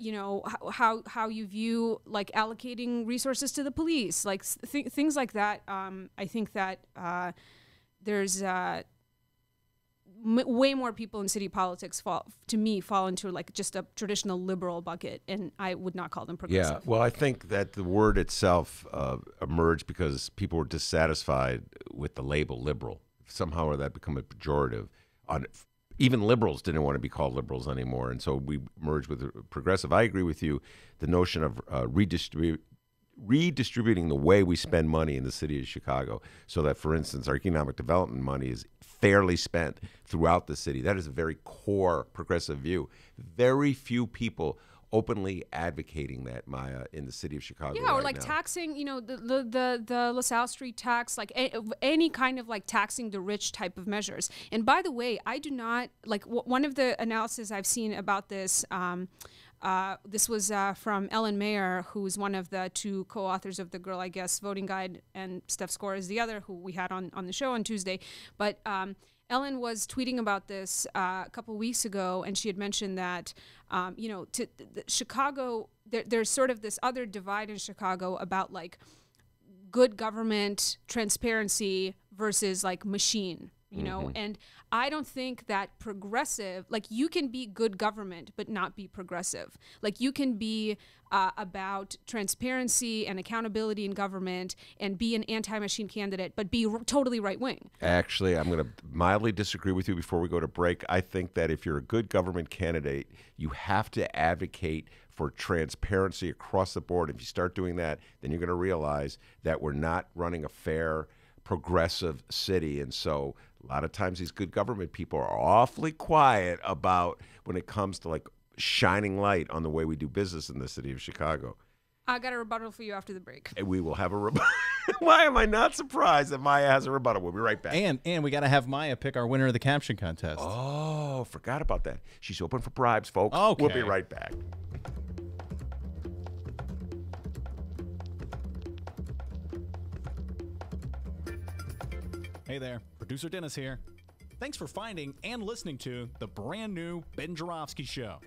how you view like allocating resources to the police, like things like that. I think that there's way more people in city politics fall into like just a traditional liberal bucket, and I would not call them progressive. Yeah, well, I think that the word itself emerged because people were dissatisfied with the label liberal. Somehow or that become a pejorative. Even liberals didn't want to be called liberals anymore, and so we merged with progressive. I agree with you. The notion of redistributing the way we spend money in the city of Chicago, so that, for instance, our economic development money is fairly spent throughout the city. That is a very core progressive view. Very few people openly advocating that, Maya, in the city of Chicago. Yeah, or right like now. Taxing, the LaSalle Street tax, like any kind of like taxing the rich type of measures. And by the way, I do not like one of the analysis I've seen about this. This was from Ellen Mayer, who's one of the two co-authors of the Girl, I Guess, voting guide, and Steph Score is the other, who we had on the show on Tuesday. But Ellen was tweeting about this a couple weeks ago, and she had mentioned that, Chicago, there's sort of this other divide in Chicago about like good government transparency versus like machine. And I don't think that progressive, like, you can be good government but not be progressive. Like, you can be about transparency and accountability in government and be an anti-machine candidate but be totally right-wing. Actually, I'm going to mildly disagree with you before we go to break. I think that if you're a good government candidate, you have to advocate for transparency across the board. If you start doing that, then you're going to realize that we're not running a fair, progressive city. And so a lot of times these good government people are awfully quiet about when it comes to like shining light on the way we do business in the city of Chicago. I got a rebuttal for you after the break. And we will have a rebuttal. Why am I not surprised that Maya has a rebuttal? We'll be right back. And we got to have Maya pick our winner of the caption contest. Oh, forgot about that. She's open for bribes, folks. Okay. We'll be right back. Hey there, producer Dennis here. Thanks for finding and listening to the brand new Ben Joravsky Show.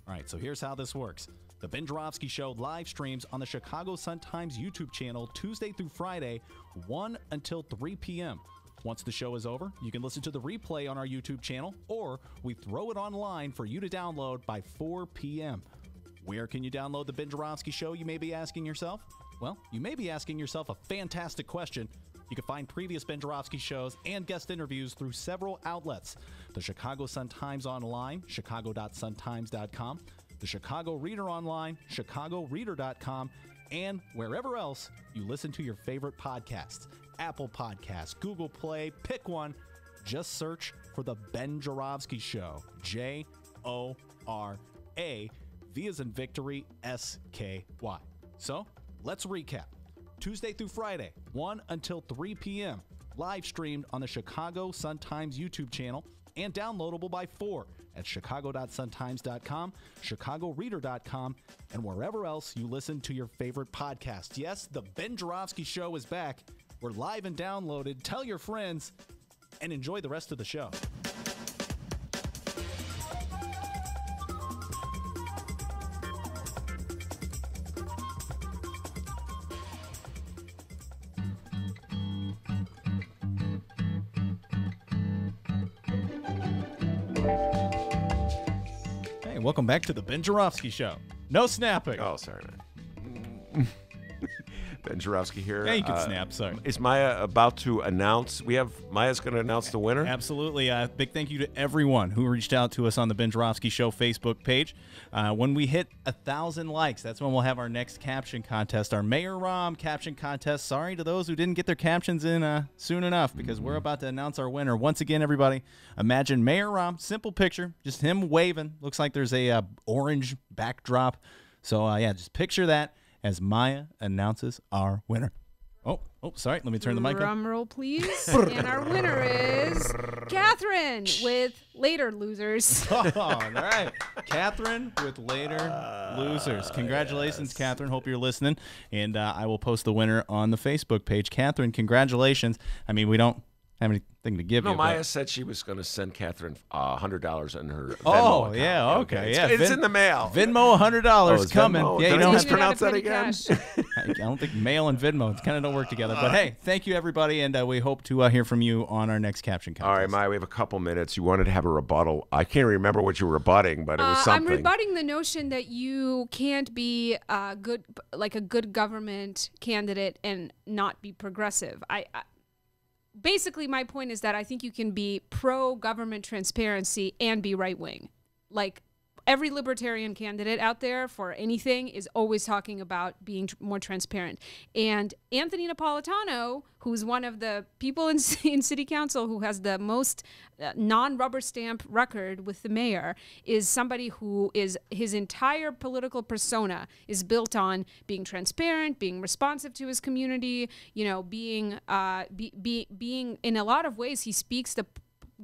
All right, so here's how this works. The Ben Joravsky Show live streams on the Chicago Sun-Times YouTube channel Tuesday through Friday, 1 until 3 p.m. Once the show is over, you can listen to the replay on our YouTube channel, or we throw it online for you to download by 4 p.m. Where can you download the Ben Joravsky Show, you may be asking yourself? Well, you may be asking yourself a fantastic question. You can find previous Ben Joravsky shows and guest interviews through several outlets. The Chicago Sun-Times Online, chicago.suntimes.com, the Chicago Reader Online, chicagoreader.com, and wherever else you listen to your favorite podcasts. Apple Podcasts, Google Play, pick one. Just search for The Ben Joravsky Show. J-O-R-A, V as in victory, S-K-Y. So, let's recap. Tuesday through Friday, 1 until 3 p.m. Live streamed on the Chicago Sun-Times YouTube channel and downloadable by 4 at chicago.suntimes.com, chicagoreader.com, and wherever else you listen to your favorite podcast. Yes, the Ben Joravsky Show is back. We're live and downloaded. Tell your friends and enjoy the rest of the show. Hey, welcome back to the Ben Joravsky Show. No snapping. Oh, sorry, man. Ben Joravsky here. Yeah, you can snap. Sorry. Is Maya about to announce? Maya's going to announce the winner? Absolutely. Big thank you to everyone who reached out to us on the Ben Joravsky Show Facebook page. When we hit 1,000 likes, that's when we'll have our next caption contest, our Mayoral caption contest. Sorry to those who didn't get their captions in soon enough, because we're about to announce our winner. Once again, everybody, imagine Mayoral, simple picture, just him waving. Looks like there's a orange backdrop. So, yeah, just picture that as Maya announces our winner. Oh, sorry. Let me turn the mic on. Drum roll, please. And our winner is Catherine with Later Losers. Oh, all right. Catherine with Later Losers. Congratulations, yes. Catherine. Hope you're listening. And I will post the winner on the Facebook page. Catherine, congratulations. I mean, we don't have anything to give you. No, Maya said she was going to send Catherine $100 in her Venmo account. Yeah, okay. It's in the mail. Venmo, $100 coming. Venmo? Yeah, Did you I don't mispronounce that again? I don't think mail and Venmo kind of don't work together. But hey, thank you, everybody, and we hope to hear from you on our next caption contest. All right, Maya, we have a couple minutes. You wanted to have a rebuttal. I can't remember what you were rebutting, but it was something. I'm rebutting the notion that you can't be a good government candidate and not be progressive. Basically, my point is that I think you can be pro-government transparency and be right-wing. Like, every libertarian candidate out there for anything is always talking about being more transparent. And Anthony Napolitano, who's one of the people in city council who has the most non-rubber stamp record with the mayor, is somebody who is, his entire political persona is built on being transparent, being responsive to his community, you know, being in a lot of ways, he speaks the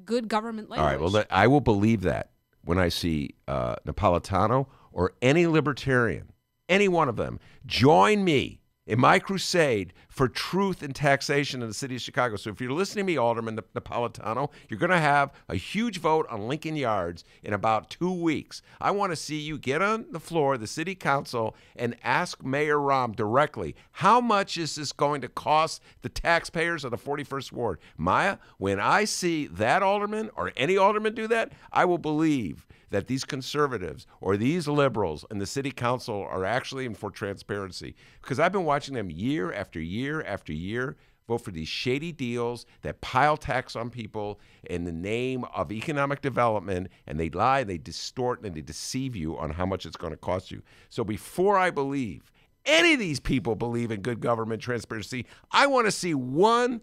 good government language. All right, well, I will believe that when I see Napolitano or any libertarian, any one of them, join me in my crusade for truth and taxation in the city of Chicago. So if you're listening to me, Alderman Napolitano, you're going to have a huge vote on Lincoln Yards in about 2 weeks. I want to see you get on the floor of the city council and ask Mayor Rahm directly, how much is this going to cost the taxpayers of the 41st Ward? Maya, when I see that alderman or any alderman do that, I will believe that these conservatives or these liberals in the city council are actually in for transparency. Because I've been watching them year after year after year vote for these shady deals that pile tax on people in the name of economic development, and they lie, they distort, and they deceive you on how much it's going to cost you. So before I believe any of these people believe in good government transparency, I want to see one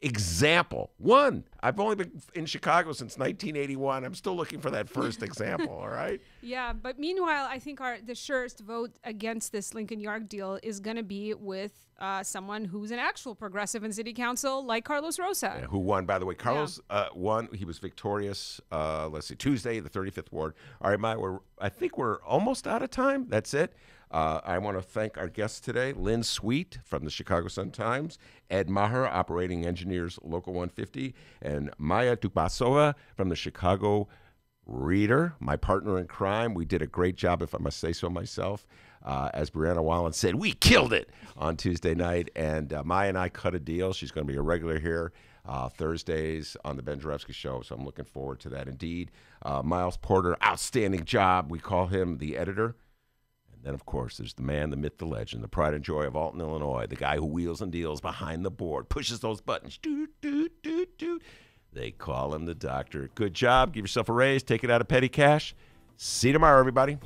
example. One. I've only been in Chicago since 1981. I'm still looking for that first example, all right? Yeah, but meanwhile, I think the surest vote against this Lincoln Yard deal is going to be with someone who's an actual progressive in city council, like Carlos Rosa. Yeah, who won, by the way. Carlos won. He was victorious, let's see, Tuesday, the 35th Ward. All right, Maya, I think we're almost out of time. That's it. I want to thank our guests today, Lynn Sweet from the Chicago Sun-Times, Ed Maher, Operating Engineers Local 150, and Maya Dukmasova from the Chicago Reader, my partner in crime. We did a great job, if I must say so myself. As Brianna Wallen said, we killed it on Tuesday night, and Maya and I cut a deal. She's going to be a regular here Thursdays on the Ben Joravsky Show, so I'm looking forward to that indeed. Miles Porter, outstanding job. We call him the editor. And then, of course, there's the man, the myth, the legend, the pride and joy of Alton, Illinois, the guy who wheels and deals behind the board, pushes those buttons. Doot, doot, doot, doot. They call him the doctor. Good job. Give yourself a raise. Take it out of petty cash. See you tomorrow, everybody.